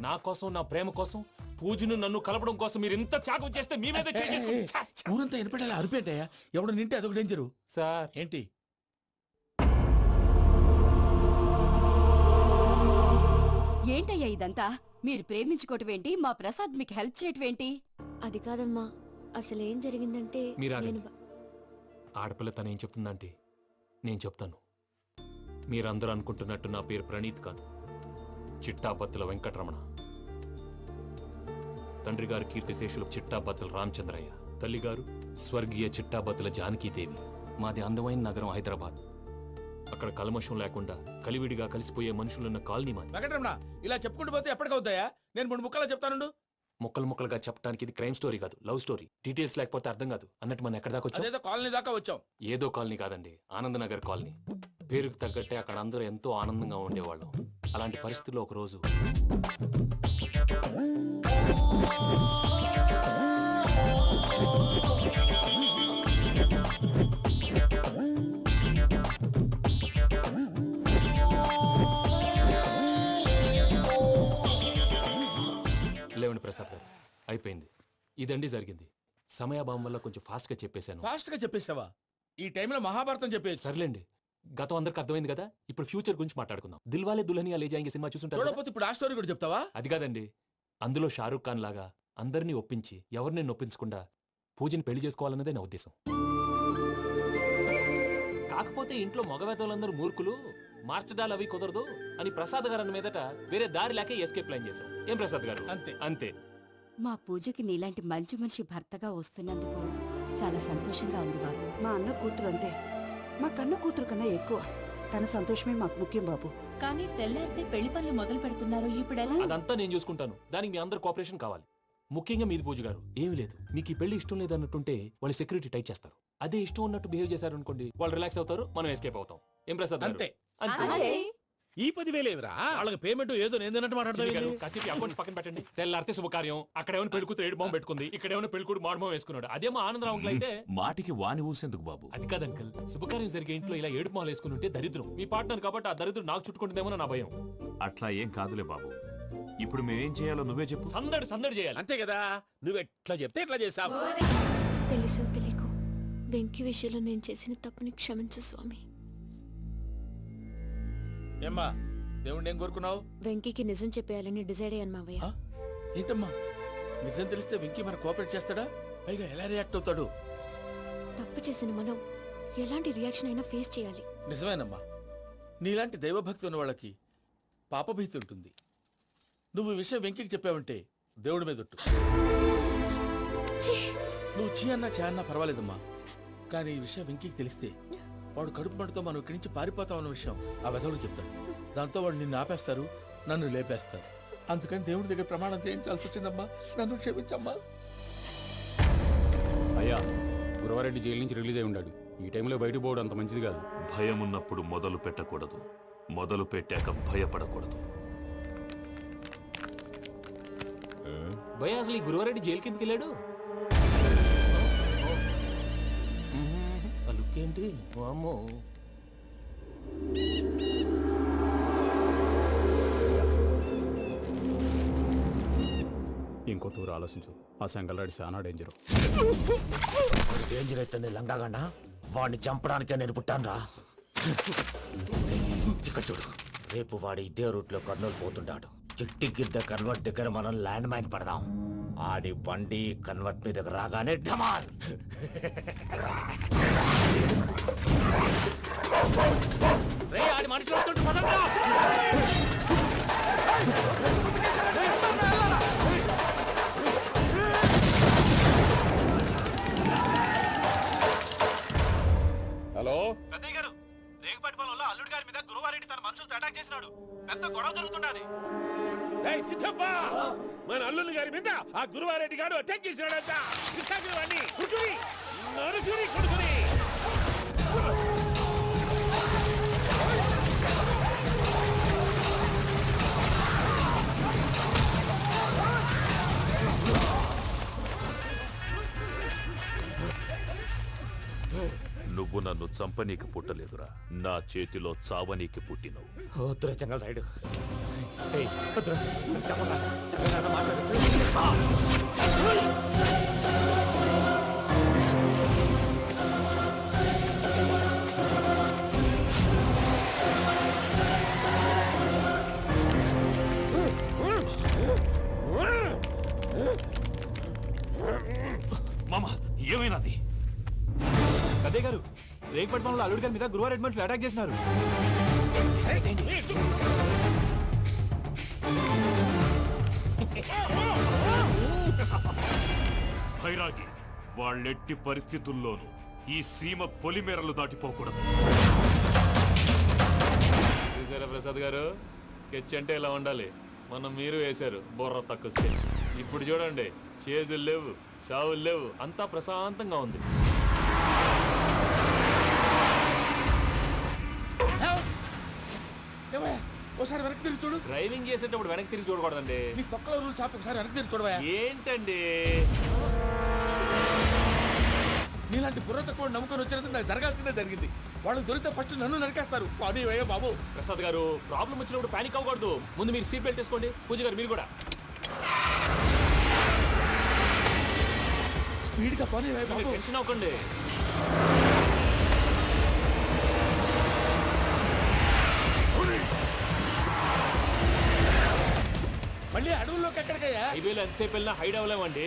నా కోసం, నా ప్రేమ కోసం, పూజను నన్ను కలపడం కోసం మీరు ఇంత త్యాగం చేస్తే మీ మీద ఊరంతా వినపడేలా అరిపేంటయ్యా. ఎవడు నింటే అదొక డేంజరు. సార్ ఏంటి? ఏంటయ్యా ఇదంతా? మీరు ప్రేమించుకోవటం ఏంటి? మా ప్రసాద్ మీకు హెల్ప్ చేయటం ఏంటి? అది కాదమ్మా, అసలు ఏం జరిగిందంటే ఆడపిల్ల తనేం చెప్తుందంటే నేను చెప్తాను. మీరందరూ అనుకుంటున్నట్టు నా పేరు ప్రణీత్ కాదు, చిట్టాబత్తుల వెంకటరమణ. తండ్రి గారు కీర్తిశేషులు చిట్టాబత్తుల రామచంద్రయ్య, తల్లిగారు స్వర్గీయ చిట్టాబత్తుల జానకీదేవి. మాది అందమైన నగరం హైదరాబాద్. అక్కడ కల్మషం లేకుండా కలివిడిగా కలిసిపోయే మనుషులున్న కాలనీ మాది. వెంకటరమణ, ఇలా చెప్పుకుంటూ పోతే ఎప్పటికవుతాయా? నేను 3 ముక్కలా చెప్తానుండు. ముక్కలుగా చెప్పడానికి ఇది క్రైమ్ స్టోరీ కాదు, లవ్ స్టోరీ. డీటెయిల్స్ లేకపోతే అర్థం కాదు. అన్నట్టు మనం ఎక్కడ దాకా వచ్చాం? అదేదో కాలనీ దాకా వచ్చాం. ఏదో కాలనీ కాదండి, ఆనందనగర్ కాలనీ. పేరుకు తగ్గట్టే అక్కడ అందరూ ఎంతో ఆనందంగా ఉండేవాళ్ళం. అలాంటి పరిస్థితుల్లో ఒక రోజు లేవండి ప్రసాద్ గారు, అయిపోయింది. ఇదండి జరిగింది. సమయాభావం వల్ల కొంచెం ఫాస్ట్ గా చెప్పేశాను. ఫాస్ట్ గా చెప్పేసావా? ఈ టైంలో మహాభారతం చెప్పేసి. సర్లేండి, గతం అందరికి అర్థమైంది కదా. ఇప్పుడు ఫ్యూచర్ గురించి మాట్లాడుకుందాం. దిల్వాలే దుల్హనియా లే జాయేంగే సినిమా చూసుంటారు. చూడకపోతే ఇప్పుడు ఆ స్టోరీ కూడా చెప్తావా? అది కాదండి, అందులో షారూక్ ఖాన్ లాగా అందరినీ ఒప్పించి ఎవరిని నొప్పించకుండా పూజని పెళ్లి చేసుకోవాలన్నదే నా ఉద్దేశం. కాకపోతే ఇంట్లో మగవేతలందరూ మూర్ఖులు, మాస్టర్ డాల్ అవి కుదరదు అని ప్రసాద్ గారు అన్న మీదట వేరే దారి లేక ఎస్కేప్ ప్లాన్ చేశాం. ఏం ప్రసాద్ గారు? అంతే అంతే. మా పూజకి నీలాంటి మంచి మనిషి భర్తగా వస్తున్నందుకు చాలా సంతోషంగా ఉంది బాబు. మా అన్న కూతురు అంటే మా కన్న కూతురు కన్నా ఎక్కువ. తన సంతోషమే మాకు ముఖ్యం బాబు. కానీ తెల్లారితే పెళ్లి పనులు మొదలు పెడుతున్నారు, ఇప్పుడెలా? అదంతా నేను చూసుకుంటాను. దానికి మీ అందరు కోఆపరేషన్ కావాలి. ముఖ్యంగా మీది పూజ గారు. ఏమీ లేదు, మీకు ఈ పెళ్లి ఇష్టం లేదన్నట్టుంటే వాళ్ళు సెక్యూరిటీ టైట్ చేస్తారు. అదే ఇష్టం ఉన్నట్టు బిహేవ్ చేశారు అనుకోండి, వాళ్ళు రిలాక్స్ అవుతారు, మనం ఎస్కేప్ అవుతాం. ఏం ప్రసాద్ గారు? అంతే. ఈ 10,000 ఏమిరా? వాళ్ళకి పేమెంట్ ఏదో నేను మాట్లాడతాను. కాసేపు అకౌంట్స్ పక్కన పెట్టండి. తెల్లారితే శుభకార్యం. అక్కడేమైనా పెళ్ళికూతురు ఏడు బాంబు పెట్టుకుంది, ఇక్కడేమైనా పెళ్ళికూడు మాడు బాంబు వేసుకున్నాడు. అదేమో ఆనందరావు అంకుల్ అయితే మాటికి వాని ఊసేందుకు బాబు? అది కాదు అంకుల్, శుభకార్యం జరిగే ఇంట్లో ఇలా ఏడు మాలు వేసుకుని ఉంటే దరిద్రం. మీ పార్ట్నర్ కాబట్టి ఆ దరిద్రం నాకు చుట్టుకుంటుందేమో నా భయం. అట్లా ఏం కాదులే బాబు. ఇప్పుడు మేమేం చేయాలో నువ్వే చెప్పు. సందడి చేయాలి. అంతే కదా, నువ్వు ఎట్లా చెప్తే ఎట్లా చేసావు. తెలుసో తెలియకో వెంకీ విషయంలో నేను చేసిన తప్పుని క్షమించు స్వామి. ఏమ్మా, దేవుణ్ణి ఏం కోరుకున్నావు? వెంకీకి నిజం చెప్పేయాలని డిసైడ్ అయ్యాను మావయ్య. ఏంటమ్మా, నిజం తెలిస్తే వెంకీ మన కోఆపరేట్ చేస్తాడా? పైగా ఎలా రియాక్ట్ అవుతాడు? తప్పు చేసిన మనం ఎలాంటి రియాక్షన్ అయినా ఫేస్ చేయాలి. నిజమేనమ్మా, నీలాంటి దైవభక్తి ఉన్న వాళ్ళకి పాపభీతి ఉంటుంది. నువ్వు ఈ విషయం వెంకీకి చెప్పావంటే దేవుడి మీద ఒట్టు. నువ్వు చీ అన్నా చే అన్నా పర్వాలేదమ్మా, కానీ ఈ విషయం వెంకీకి తెలిస్తే వాడు కడుపు మంటతో మనం ఇక్కడి నుంచి పారిపోతామన్న విషయం ఆ వెధవుడు చెప్తాడు. దాంతో వాడు నిన్ను ఆపేస్తారు, నన్ను లేపేస్తారు. అందుకని దేవుడి దగ్గర ప్రమాణం చేయించాల్సి వచ్చిందమ్మా. నన్ను క్షమించమ్మా. అయ్యా, గురవారెడ్డి జైలు నుంచి రిలీజ్ అయి ఉన్నాడు. ఈ టైంలో బయటకు పోవడం అంత మంచిది కాదు. భయం ఉన్నప్పుడు మొదలు పెట్టకూడదు, మొదలు పెట్టాక భయపడకూడదు. భయ అసలు ఈ గురువారెడ్డి జైలు కిందకి వెళ్ళాడు. ఆ లుక్ ఏంటి? వామ్మో. ఇంకో తూరు ఆలోచించు. ఆ సంగల్రాడి చాలా డేంజరు. డేంజర్ అయితే లంగాగండా వాడిని చంపడానికే నేను పుట్టానురా. ఇక్కడ చూడు, రేపు వాడు ఇదే రూట్ లో కర్నూలు పోతుంటాడు. చిట్టి గిద్ద కన్వర్ట్ దగ్గర మనం ల్యాండ్ మైన్ పడదాం. ఆడి బండి కన్వర్ట్ మీద రాగానే ఢమాల్. రే ఆడి మనుషులు వస్తుంటే పదండ్రా. హలో పెద్దయ్య గారు, రేగుపాటి పొలంలో అల్లుడి గారి మీద గురువారెడ్డి తన మనుషులతో అటాక్ చేసినాడు. పెద్ద గొడవ జరుగుతున్నది. ఏయ్ సిద్ధప్ప, మన అల్లుని గారి మీద ఆ గురువారెడ్డి గారు అటాక్ చేసినాడంట. కృష్ణాగిరి వాడిని కుడుకుని నడుచుని కొడుకుని. నువ్వు నన్ను చంపనీకి పుట్టలేదురా, నా చేతిలో చావనీకి పుట్టినవు. వద్దురా జంగల్ రైడ్. మామ ఏమైనాది? పెద్దయ్య గారు, రేగుపాటి పొలంలో అల్లుడి గారి మీద గురువారెడ్డి మనుషులు అటాక్ చేసినారు. భైరాగి, వాళ్ళెట్టి పరిస్థితుల్లోనూ ఈ సీమ పొలిమేరలు దాటిపోకూడదు. చూసారా ప్రసాద్ గారు, స్కెచ్ అంటే ఇలా ఉండాలి. మనం మీరు వేశారు బుర్ర తక్కువ స్కెచ్. ఇప్పుడు చూడండి, చేజులు లేవు, చావులు లేవు, అంతా ప్రశాంతంగా ఉంది. ఒకసారి వెనక్కి తిరిగి చూడు. డ్రైవింగ్ చేసేటప్పుడు వెనక్కి తిరిగి చూడకూడదండి. నీ తొక్కలో రూల్స్ ఆపి ఒకసారి వెనక్కి తిరిగి చూడవా. ఏంటండి నీలాంటి బుర్ర తక్కువ నమ్ముకొని వచ్చినందుకు నాకు జరగాల్సిందే జరిగింది. వాళ్ళు దొరికితే ఫస్ట్ నన్ను నరికేస్తారు. పానీ వయ్యో బాబు. ప్రసాద్ గారు, ప్రాబ్లం వచ్చినప్పుడు పానిక్ అవ్వకూడదు. ముందు మీరు సీట్ బెల్ట్ వేసుకోండి. పూజ గారు మీరు కూడా స్పీడ్ గా పానీ వయ్యో బాబు. టెన్షన్ అవ్వకండి. మళ్ళీ అడవుల్లోకి ఎక్కడికయ్యా? హైవేలో ఎంతసేపు వెళ్ళినా హైడ్ అవ్వలేమండి.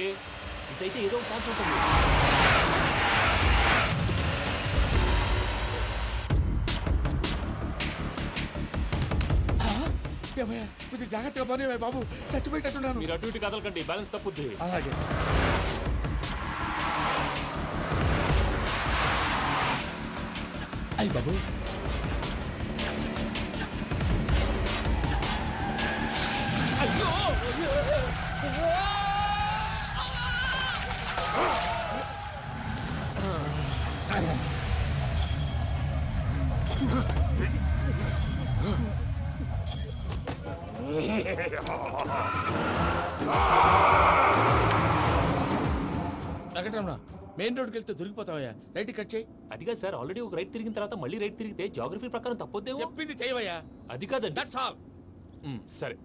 ఇదైతే ఏదో ఒక ఛాన్స్ ఉంటుంది. కొంచెం జాగ్రత్తగా పోనీ బాబు, చచ్చిపోయేటట్టున్నాను. మీరు అటు ఇటు కదలకండి, బ్యాలెన్స్ తప్పుద్ది. అలాగే. అయ్యి బాబు, అయ్యో వెంకటరమణ, మెయిన్ రోడ్కి వెళ్తే దొరికిపోతావయ్యా. రైట్ కట్ చేయి. అది కాదు సార్, ఆల్రెడీ ఒక రైట్ తిరిగిన తర్వాత మళ్ళీ రైట్ తిరిగితే జాగ్రఫీ ప్రకారం తప్పొద్దేమో. చెప్పింది చేయవయ్యా. అది కాదండి. That's all. సరే.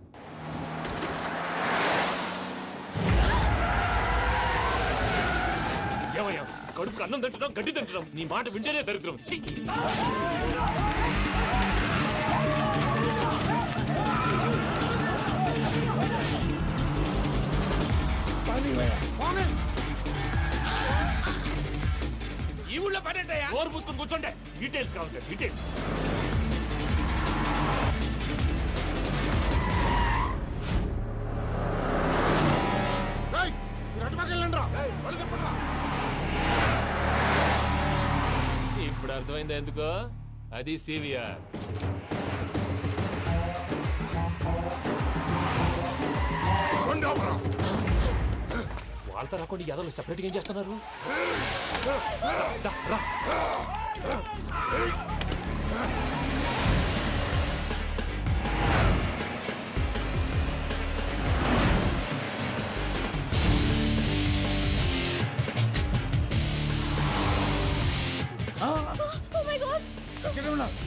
ఏమయ్యా, కడుపుకు అన్నం తింటున్నాం, గడ్డి తింటున్నాం. నీ మాట వింటేనే దరిద్రం. ఈ ఊళ్ళో పడేటయ్యా. ఓరు పుస్తకం కూర్చోండి. డీటెయిల్స్ కావాలి, డీటెయిల్స్. ఇప్పుడు అర్థమైంది ఎందుకో. అది సివిఆర్. వాళ్ళతో రాకుండా యాదవ్ సెపరేట్గా ఏం చేస్తున్నారు?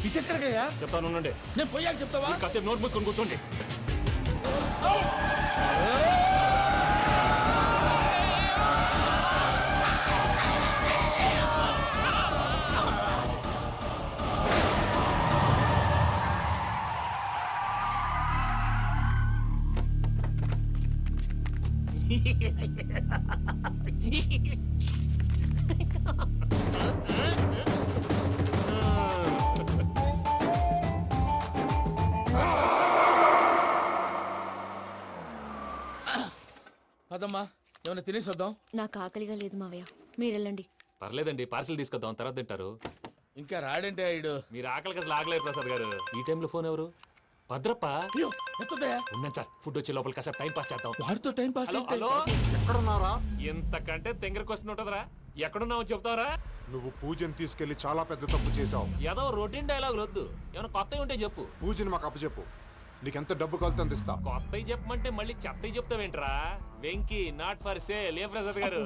ఇటెక్కడికయ్యా? చెప్తాను ఉండండి. నేను పోయాక చెప్తావా? మీరు కాసేపు నోట్ మూసుకొని కూర్చోండి. పదమ్మా, ఏమైనా తినేసి వద్దాం. నాకు ఆకలిగా లేదు మావయ్య, మీరు వెళ్ళండి. పర్లేదండి, పార్సిల్ తీసుకొద్దాం, తర్వాత తింటారు. ఇంకా రాడంటే ఆయుడు. మీరు ఆకలికి అసలు ఆగలేదు ప్రసాద్ గారు. ఈ టైంలో ఫోన్ ఎవరు? భద్రప్ప. ఉన్నాను సార్, ఫుడ్ వచ్చే లోపల కాసేపు టైం పాస్ చేద్దాం. వాడితో టైం పాస్. హలో, ఎక్కడున్నారా? ఇంతకంటే తెంగర క్వశ్చన్ ఉంటుందిరా. ఎక్కడున్నావు చెప్తావరా? నువ్వు పూజని తీసుకెళ్లి చాలా పెద్ద తప్పు చేశావు. ఏదో రొటీన్ డైలాగ్ వద్దు, ఏమైనా కొత్తవి ఉంటే చెప్పు. పూజని మాకు అప్పచెప్పు. నీకెంత డబ్బు కలితే అంత ఇస్తా. కొత్తవి చెప్పమంటే మళ్ళీ చెత్తవి చెప్తావేంట్రా? Venky not for sale. ఏ ప్రసాద్ గారు,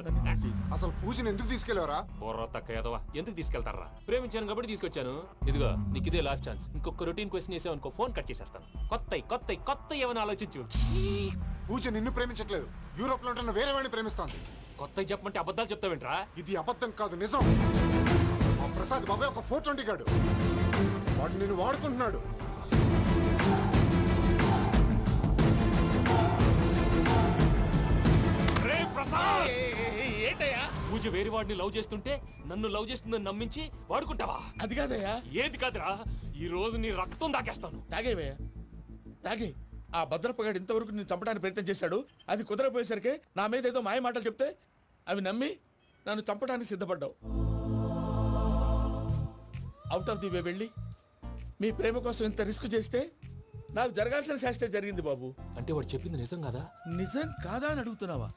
అసలు పూజని ఎందుకు తీసుకెళ్లేవరా? బుర్ర తక్క ఏదవా, ఎందుకు తీసుకెళ్తారా? ప్రేమించాను కాబట్టి తీసుకొచ్చాను. ఇదిగో నీకు ఇదే లాస్ట్ ఛాన్స్. ఇంకొక రొటీన్ క్వశ్చన్ చేసావనుకో ఫోన్ కట్ చేసేస్తాను. కొత్త ఏమైనా ఆలోచించు. పూజ నిన్ను ప్రేమించట్లేదు, యూరోప్ లో ఉంటున్న వేరే వాడిని ప్రేమిస్తాంది. కొత్తవి చెప్పమంటే అబద్ధాలు చెప్తావేంట్రా? ఇది అబద్ధం కాదు, నిజం. మా ప్రసాద్ బాబాయ్ ఒక 420 గాడు. వాడు నిన్ను వాడుకుంటున్నాడు. ఏంటయ్యా? పూజ వేరే వాడిని లవ్ చేస్తుంటే నన్ను లవ్ చేస్తుందని నమ్మించి వాడుకుంటావా? అది కాదయ్యా. ఏది కాదురా, ఈ రోజు నీ రక్తం దాకేస్తాను. తాగేవయ్యా, తాగే. ఆ భద్రప్పగాడు ఇంతవరకు నేను చంపడానికి ప్రయత్నం చేశాడు. అది కుదరపోయేసరికి నా మీద ఏదో మాయ మాటలు చెప్తే అవి నమ్మి నన్ను చంపడానికి సిద్ధపడ్డావు. అవుట్ ఆఫ్ ది వే వెళ్ళి మీ ప్రేమ కోసం ఇంత రిస్క్ చేస్తే నాకు జరగాల్సిన శాస్త్రే జరిగింది బాబు. అంటే వాడు చెప్పింది నిజం కాదా? నిజం కాదా అని అడుగుతున్నావా?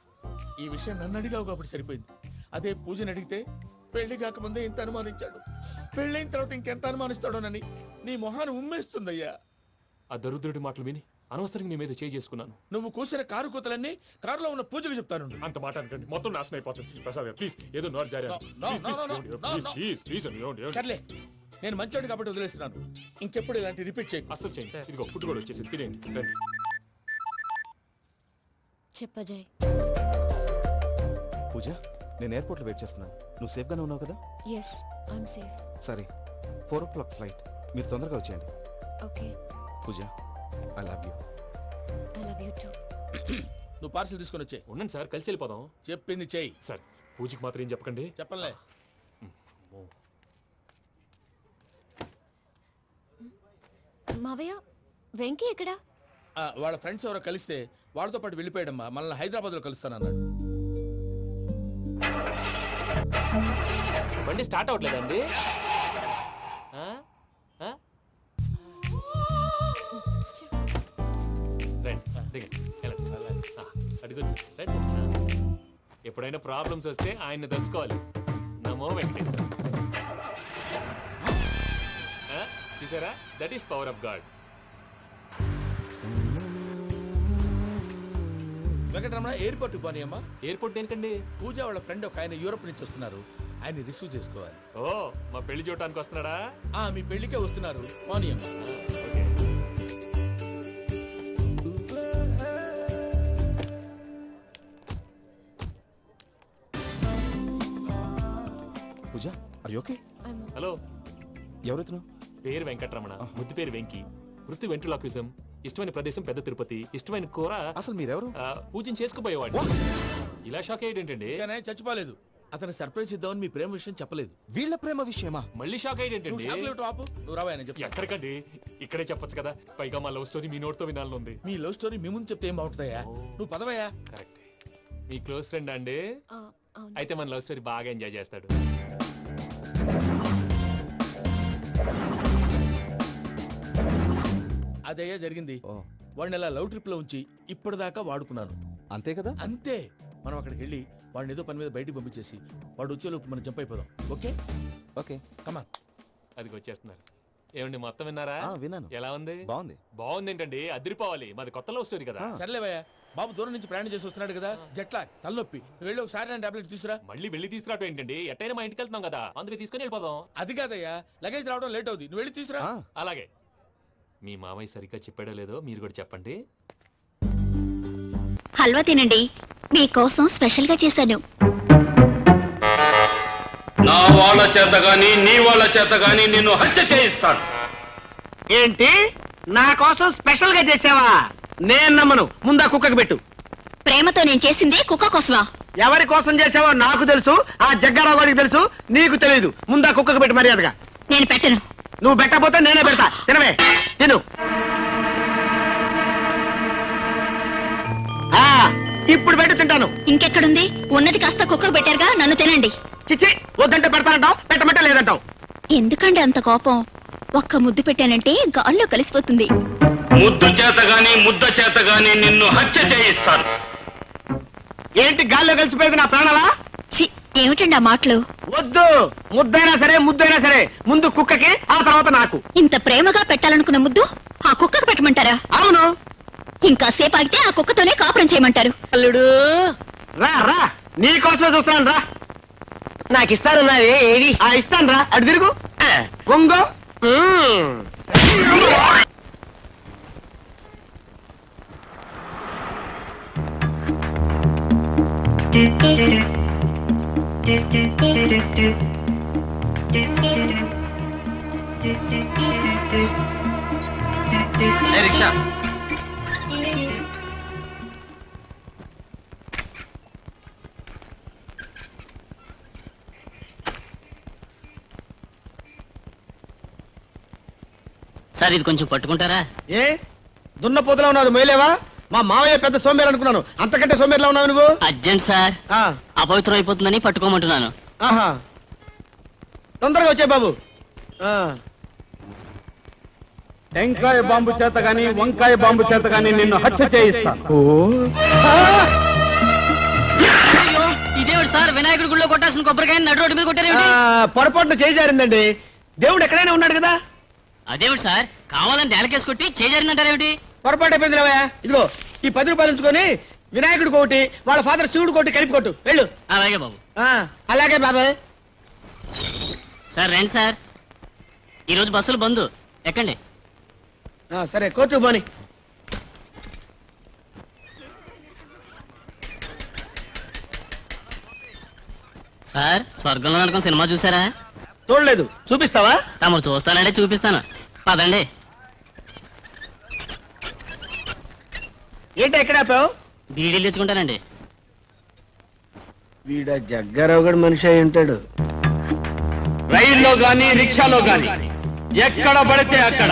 ఈ విషయం నన్ను అడిగావు కాబట్టి సరిపోయింది. అదే పూజని అడిగితే పెళ్లి కాకముందే ఇంత అనుమానించాడు, పెళ్ళైన తర్వాత ఇంకెంత అనుమానిస్తాడోనని నీ మొహాన్ని ఉమ్మేస్తుందయ్యా. ఆ దరిద్రుడి మాటలు విని అనవసరంగా మీ మీద చేయి చేసుకున్నాను. నువ్వు కూసిన కారు కూతలన్నీ కారులో ఉన్న పూజకు చెప్తాను. అంత మాట అనకండి, మొత్తం నాశనం అయిపోతుంది. ప్రసాద్ గారు ప్లీజ్, ఏదో నోరు జారీ. సర్లే, నేను మంచోడు కాబట్టి వదిలేస్తున్నాను. ఇంకెప్పుడు ఇలాంటి రిపీట్ చేయకు. అసలు చేయండి. ఇదిగో ఫుడ్ కూడా వచ్చేసి తినేయండి. చెప్పజాయ్. పూజ, నేను ఎయిర్పోర్ట్లో వెయిట్ చేస్తున్నాను. నువ్వు సేఫ్గానే ఉన్నావు కదా? Yes, I'm safe. సరే, 4 o'clock ఫ్లైట్. మీరు తొందరగా వచ్చేయండి. Okay. Pooja, I love you. I love you too. నువ్వు పార్సల్ తీసుకొని వచ్చే. ఉండండి సార్, కలిసి వెళ్ళిపోదాం. చెప్పింది చెయ్యి. సార్, పూజకి మాత్రం ఏం చెప్పకండి. చెప్పలే. మావయ్య, వెంకీ ఎక్కడా? వాళ్ళ ఫ్రెండ్స్ ఎవరో కలిస్తే వాళ్ళతో పాటు వెళ్ళిపోయాడమ్మా. మనల్ని హైదరాబాద్లో కలుస్తానన్నాడు. బండి స్టార్ట్ అవ్వట్లేదండి. ఎప్పుడైనా ప్రాబ్లమ్స్ వస్తే ఆయన్ని తెలుసుకోవాలి. నమో వెంకటేశ్వర. చూసారా, that is power of God. Venkataramana, airport పోనీ అమ్మా. ఎయిర్పోర్ట్ ఏంటండి? పూజ వాళ్ళ ఫ్రెండ్ ఒక ఆయన యూరోప్ నుంచి వస్తున్నారు, ఆయన రిసీవ్ చేసుకోవాలి. ఓ, మా పెళ్లి చూడటానికి వస్తున్నాడా? మీ పెళ్లికే వస్తున్నారు, పోనీ అమ్మా. పూజ, ఆర్ యు ఓకే? హలో, ఎవరైతున్నావు? పేరు వెంకటరమణ, ముద్దు పేరు వెంకీ, వృత్తి వెంట్రులాక్విజం, ఇష్టమైన ప్రదేశం పెద్ద తిరుపతి, ఇష్టమైన కూర. అసలు మీరెవరు? పూజను చేసుకుపోయేవాడు. ఇలా షాక్ అయ్యేటండి. చచ్చిపోలేదు, అతను సర్ప్రైజ్ ఇద్దామని మీ ప్రేమ విషయం చెప్పలేదు. వీళ్ళ ప్రేమ విషయమా? మళ్ళీ షాక్ అయ్యేటండి. నువ్వు రావాయని చెప్పి. ఎక్కడికండి, ఇక్కడే చెప్పొచ్చు కదా. పైగా మా లవ్ స్టోరీ మీ నోట్తో వినాలని ఉంది. మీ లవ్ స్టోరీ మీ ముందు చెప్తే ఏం బాగుంటుందయ్యా? నువ్వు పదవయ్యా. కరెక్ట్. మీ క్లోజ్ ఫ్రెండ్ అండి? అయితే మన లవ్ స్టోరీ బాగా ఎంజాయ్ చేస్తాడు. అదయ్యా జరిగింది. వాడిని అలా లవ్ ట్రిప్ లో ఉంచి ఇప్పటిదాకా వాడుకున్నాను. అంతే కదా? అంతే. మనం అక్కడికి వెళ్ళి వాడిని ఏదో పని మీద బయటికి పంపించేసి వాడు వచ్చేలోపు మనం జంప్ అయిపోదాం. ఓకే ఓకే, కమా. అది వచ్చేస్తున్నారు. ఏమండి మొత్తం విన్నారా? విన్నాను. ఎలా ఉంది? బాగుంది. బాగుంది ఏంటండి, అదిరిపోవాలి. మాది కొత్త లవ్ స్టోరీ కదా. సర్లేవయ్యా, బాబు దూరం నుంచి ప్రయాణం చేసి వస్తున్నాడు కదా, జట్లా తలనొప్పి. వెళ్ళి ఒకసారి నేను టాబ్లెట్ తీసుకురా. మళ్ళీ వెళ్ళి తీసుకురావడం ఏంటండి? ఎట్టైనా మా ఇంటికి వెళ్తున్నాం కదా, అందుకే తీసుకుని వెళ్ళిపోదాం. అది కాదయ్యా, లగేజ్ రావడం లేట్ అవుతుంది, నువ్వు వెళ్ళి తీసుకురా. అలాగే. మీ మామయ్య సరిగ్గా చెప్పాడో లేదో మీరు కూడా చెప్పండి. హల్వా తినండి, మీకోసం స్పెషల్ గా చేశాను. నా వాళ్ళ చేత గాని నీ వాళ్ళ చేత గాని నిన్ను హత్య చేయిస్తాను. ఏంటి, నా కోసం స్పెషల్ గా చేసావా? నేను నమ్మను. ముందా కుక్కకి పెట్టు. ప్రేమతో నేను చేసింది కుక్క కోసమా? ఎవరి కోసం చేసావో నాకు తెలుసు, ఆ జగ్గారావు గారికి తెలుసు, నీకు తెలియదు. ముందా కుక్కకి పెట్టు మర్యాదగా. నేను పెట్టను. నువ్వు పెట్టకపోతే నేనే పెడతా. తినవే, తిను. ఇప్పుడు పెట్టు, తింటాను. ఇంకెక్కడుంది? ఉన్నది కాస్త కుక్కకు పెట్టారుగా, నన్ను తినండి. చిచ్చి, వద్దంటే పెడతానంటావు, పెట్టమంటే లేదంటావు. ఎందుకండి అంత కోపం? ఒక్క ముద్దు పెట్టానంటే గాల్లో కలిసిపోతుంది. ముద్దు చేత గాని ముద్ద చేత గాని నిన్ను హత్య చేయిస్తాను. ఏంటి గాల్లో కలిసిపోయేది నా ప్రాణాలా? ఏమిటండి ఆ మాటలు? వద్దు, ముద్దైనా సరే ముద్దైనా సరే ముందు కుక్కకి, ఆ తర్వాత నాకు. ఇంత ప్రేమగా పెట్టాలనుకున్న ముద్దు ఆ కుక్కకు పెట్టమంటారా? అవును. ఇంకా సేపు ఆగితే ఆ కుక్కతోనే కాపురం చేయమంటారు. అల్లుడు రా రా, నీ కోసమే చూస్తున్నాను రా. నాకు ఇస్తానున్నావే, ఏవి? ఇస్తాను రా, అటు తిరుగు, పొంగో. రిక్షా. సార్ ఇది కొంచెం పట్టుకుంటారా? ఏ దున్నపోతులా ఉన్నావు, మేలేవా? మా మావయ్య పెద్ద సోమేరు అనుకున్నాను, అంతకంటే సోమేరులా ఉన్నావు నువ్వు. అర్జెంట్ సార్, అపవిత్రం అయిపోతుందని పట్టుకోమంటున్నాను. ఆహా, తొందరగా వచ్చే బాబు. టెంకాయ బాంబు చేత గాని వంకాయ బాంబు చేత గాని నిన్ను హత్య చేయిస్తాను. ఇదేవిడు సార్, వినాయకుడి గుళ్ళో కొట్టాల్సిన కొబ్బరికాయ నడు రోడ్డు మీద కొట్టారేమిటి? పొరపాటున చేజారిందండి. దేవుడు ఎక్కడైనా ఉన్నాడు కదా. అదేవిడు సార్, కావాలని నేలకేసి కొట్టి చేజారిందంటారేమిటి? పొరపాటు అయిపోయింది రావయ్య. ఇదిగో ఈ 10 రూపాయలు ఉంచుకొని వినాయకుడికి ఒకటి, వాళ్ళ ఫాదర్ శివుడు ఒకటి కలిపి కొట్టు, వెళ్ళు. అలాగే బాబు. అలాగే బాబాయ్. సార్ రండి సార్, ఈరోజు బస్సులు బంద్, ఎక్కండి. సరే, కోర్టు పోని. సార్, స్వర్గంలో నరకం సినిమా చూసారా? చూడలేదు, చూపిస్తావా? తమరు చూస్తానంటే చూపిస్తాను, పదండి. ఏంటి ఎక్కడ ఆపావు? బీడీలు తెచ్చుకుంటానండి. వీడ జగ్గారావు గడు మనిషి అయి ఉంటాడు. రైల్లో గాని రిక్షాలో గాని ఎక్కడ పడితే అక్కడ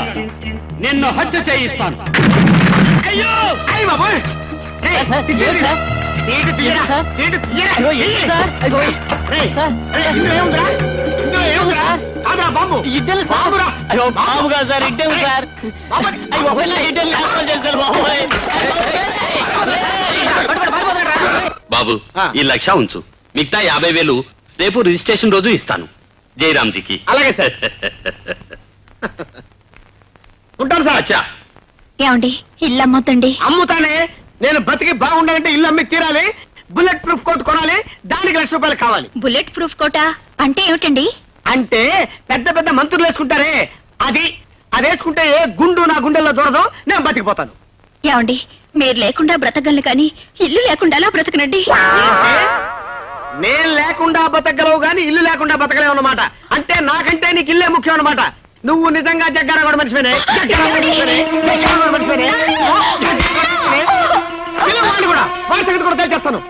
నిన్ను హత్య చేయిస్తాను. అయ్యో అయ్య బాబోయ్, సీటు తీయరా, సీటు తీయరా. బాంబు ఇడ్డలు సార్. అయ్యో బాబు కాదు సార్, ఇడ్డలు సార్. బాబు, ఈ 1,00,000 ఉంచు, మిగతా 50,000 రేపు రిజిస్ట్రేషన్ రోజు ఇస్తాను జయరామ్జీకి. అలాగే సార్. ఉంటాను సార్. అచ్చా. ఏమండి, ఇల్లు అమ్మొద్దండి. అమ్ముతానే, నేను బతికి బాగుండాలంటే ఇల్లు అమ్మి తీరాలి. బుల్లెట్ ప్రూఫ్ కోట్ కొనాలి, దానికి 1,00,000 రూపాయలు కావాలి. బుల్లెట్ ప్రూఫ్ కోటా అంటే ఏమిటండి? అంటే పెద్ద పెద్ద మంత్రులు వేసుకుంటారే, అది వేసుకుంటే ఏ గుండు నా గుండెల్లో దూరదు, నేను బతికిపోతాను. ఏమండి, మీరు లేకుండా బ్రతకగలను కానీ ఇల్లు లేకుండా బ్రతకనండి. నేను లేకుండా బతకగలవు గాని ఇల్లు లేకుండా బతకలేవు అన్నమాట. అంటే నాకంటే నీకు ఇల్లే ముఖ్యం అన్నమాట. నువ్వు నిజంగా జగ్గారావు గడు మనిషివేనే? వాళ్ళు కూడా వాళ్ళ సంగతి కూడా తెలిచేస్తాను.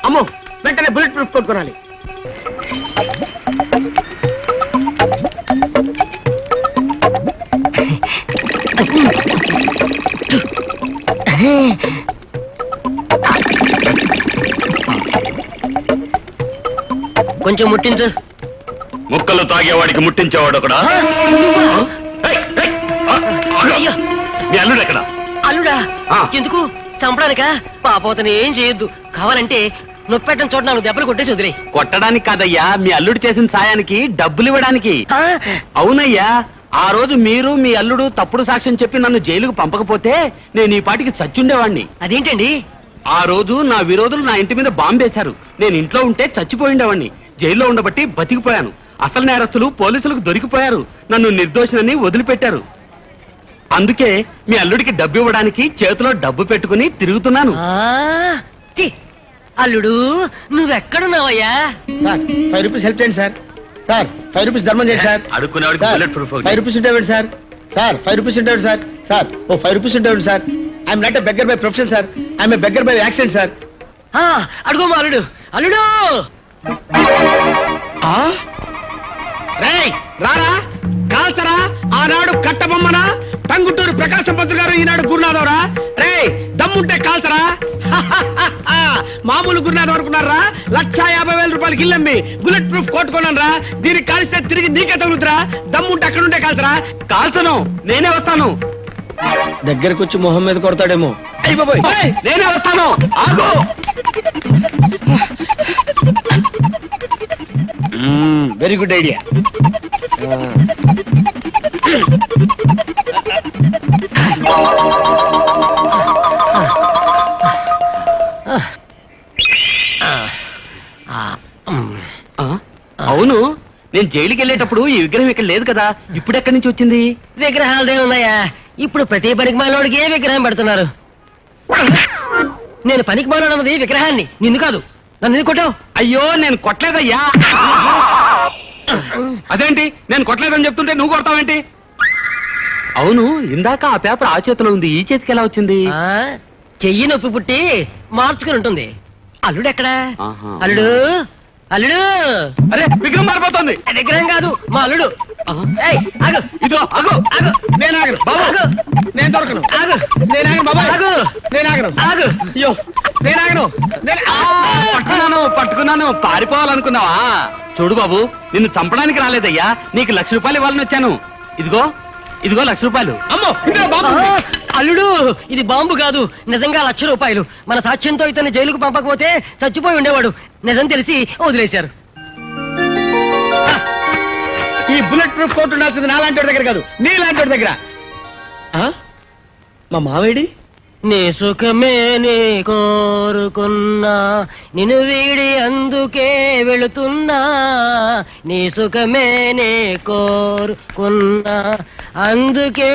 అమ్మో, వెంటనే బుల్లెట్ ప్రూఫ్ కోట్ కొనాలి. కొంచెం ముట్టించు. ముక్కలు తాగేవాడికి ముట్టించేవాడు ఒకడా? మీ అల్లుడు ఎక్కడ? అల్లుడా? ఎందుకు చంపడానికా? పాపోతని ఏం చేయొద్దు, కావాలంటే నొప్పెట్టని చోట 4 దెబ్బలు కొట్టేసి వదిలే. కొట్టడానికి కాదయ్యా, మీ అల్లుడు చేసిన సాయానికి డబ్బులు ఇవ్వడానికి. అవునయ్యా, ఆ రోజు మీరు మీ అల్లుడు తప్పుడు సాక్ష్యం చెప్పి నన్ను జైలుకు పంపకపోతే నేను ఈ పాటికి చచ్చుండేవాణ్ణి. అదేంటండి? ఆ రోజు నా విరోధులు నా ఇంటి మీద బాంబేశారు. నేను ఇంట్లో ఉంటే చచ్చిపోయిండేవాణ్ణి. జైల్లో ఉండబట్టి బతికిపోయాను. అసలు నేరస్తులు పోలీసులకు దొరికిపోయారు. నన్ను నిర్దోషినని వదిలిపెట్టారు. అందుకే మీ అల్లుడికి డబ్బు ఇవ్వడానికి చేతిలో డబ్బు పెట్టుకుని తిరుగుతున్నాను. అల్లుడు నువ్వెక్కడున్నావయ్యా? 5 రూపీస్ హెల్ప్ చేయండి సార్. సార్ 5 రూపీస్ ధర్మం చేయండి సార్. అడుక్కునేవాడికి బుల్లెట్ ప్రూఫ్ 5 రూపీస్ ఉండేవాడు సార్. సార్ 5 రూపీస్ ఉండేవాడు సార్. సార్ ఓ 5 రూపీస్ ఉండేవాడు sir. I'm not a beggar by profession sir. I'm a beggar by accident sir. అడుగు మా అల్లుడు. అల్లుడు రేయ్ రారా, కాల్చరా. ఆనాడు కట్టబొమ్మన టంగుటూరు ప్రకాశం పంతులు గారు, ఈనాడు గురునాథవరా. రేయ్ దమ్ముంటే కాల్చరా. మామూలు గురునాథం అనుకున్నారా? 1,50,000 రూపాయలకి ఇల్లమ్మి బుల్లెట్ ప్రూఫ్ కొట్టుకున్నాను రా. దీనికి కాల్స్తే తిరిగి నీకే తగులుతురా. దమ్ముంటే అక్కడుంటే కాల్చరా. కాల్చను, నేనే వస్తాను. దగ్గరకు వచ్చి మొహం మీద కొడతాడేమో. నేనే వస్తాను. ఆగు. Very good idea. అవును, నేను జైలుకి వెళ్ళేటప్పుడు ఈ విగ్రహం ఇక్కడ లేదు కదా, ఇప్పుడు ఎక్కడి నుంచి వచ్చింది? విగ్రహాలదే ఉన్నాయా? ఇప్పుడు ప్రతి పనికి మాలోడికి ఏ విగ్రహం పెడుతున్నారు. నేను పనికి మాలోడన్నది విగ్రహాన్ని, నిన్ను కాదు. నన్ను ఎందుకు కొట్టావు? అయ్యో నేను కొట్టలేదయ్యా. అదేంటి నేను కొట్టలేదని చెప్తుంటే నువ్వు కొడతావేంటి? అవును, ఇందాక ఆ పేపర్ ఆ చేతిలో ఉంది, ఈ చేతికి ఎలా వచ్చింది? చెయ్యి నొప్పి పుట్టి మార్చుకుని ఉంటుంది. అల్లుడు ఎక్కడా? అల్లుడు, అల్లుడు. అరే విగ్రహం మారిపోతుంది. విగ్రహం కాదు, మా అల్లుడు. ఇదో ఆగు. నేను ఆగను బాబు. నేను దొరకను. నేను ఆగను బాబా. నేను ఆగను. అయ్యో నేను ఆగను. పట్టుకున్నాను. పారిపోవాలనుకున్నావా? చూడు బాబు, నిన్ను చంపడానికి రాలేదయ్యా, నీకు 1,00,000 రూపాయలు ఇవ్వాలని వచ్చాను. ఇదిగో 1,00,000 రూపాయలు. అమ్మో అల్లుడు, ఇది బాంబు కాదు, నిజంగా 1,00,000 రూపాయలు. మన సాక్ష్యంతో ఇతన్ని జైలుకు పంపకపోతే చచ్చిపోయి ఉండేవాడు. నిజం తెలిసి వదిలేశారు. ఈ బుల్లెట్ ప్రూఫ్ కోర్టు ఉండాల్సింది నాలాంటి వాడి దగ్గర కాదు, నీలాంటి వాడి దగ్గర. మా మావేడి? నీ సుఖమే నీ కోరుకున్నా, నిన్ను వీడి అందుకే వెళుతున్నా. నీ సుఖమే నీ కోరుకున్నా, అందుకే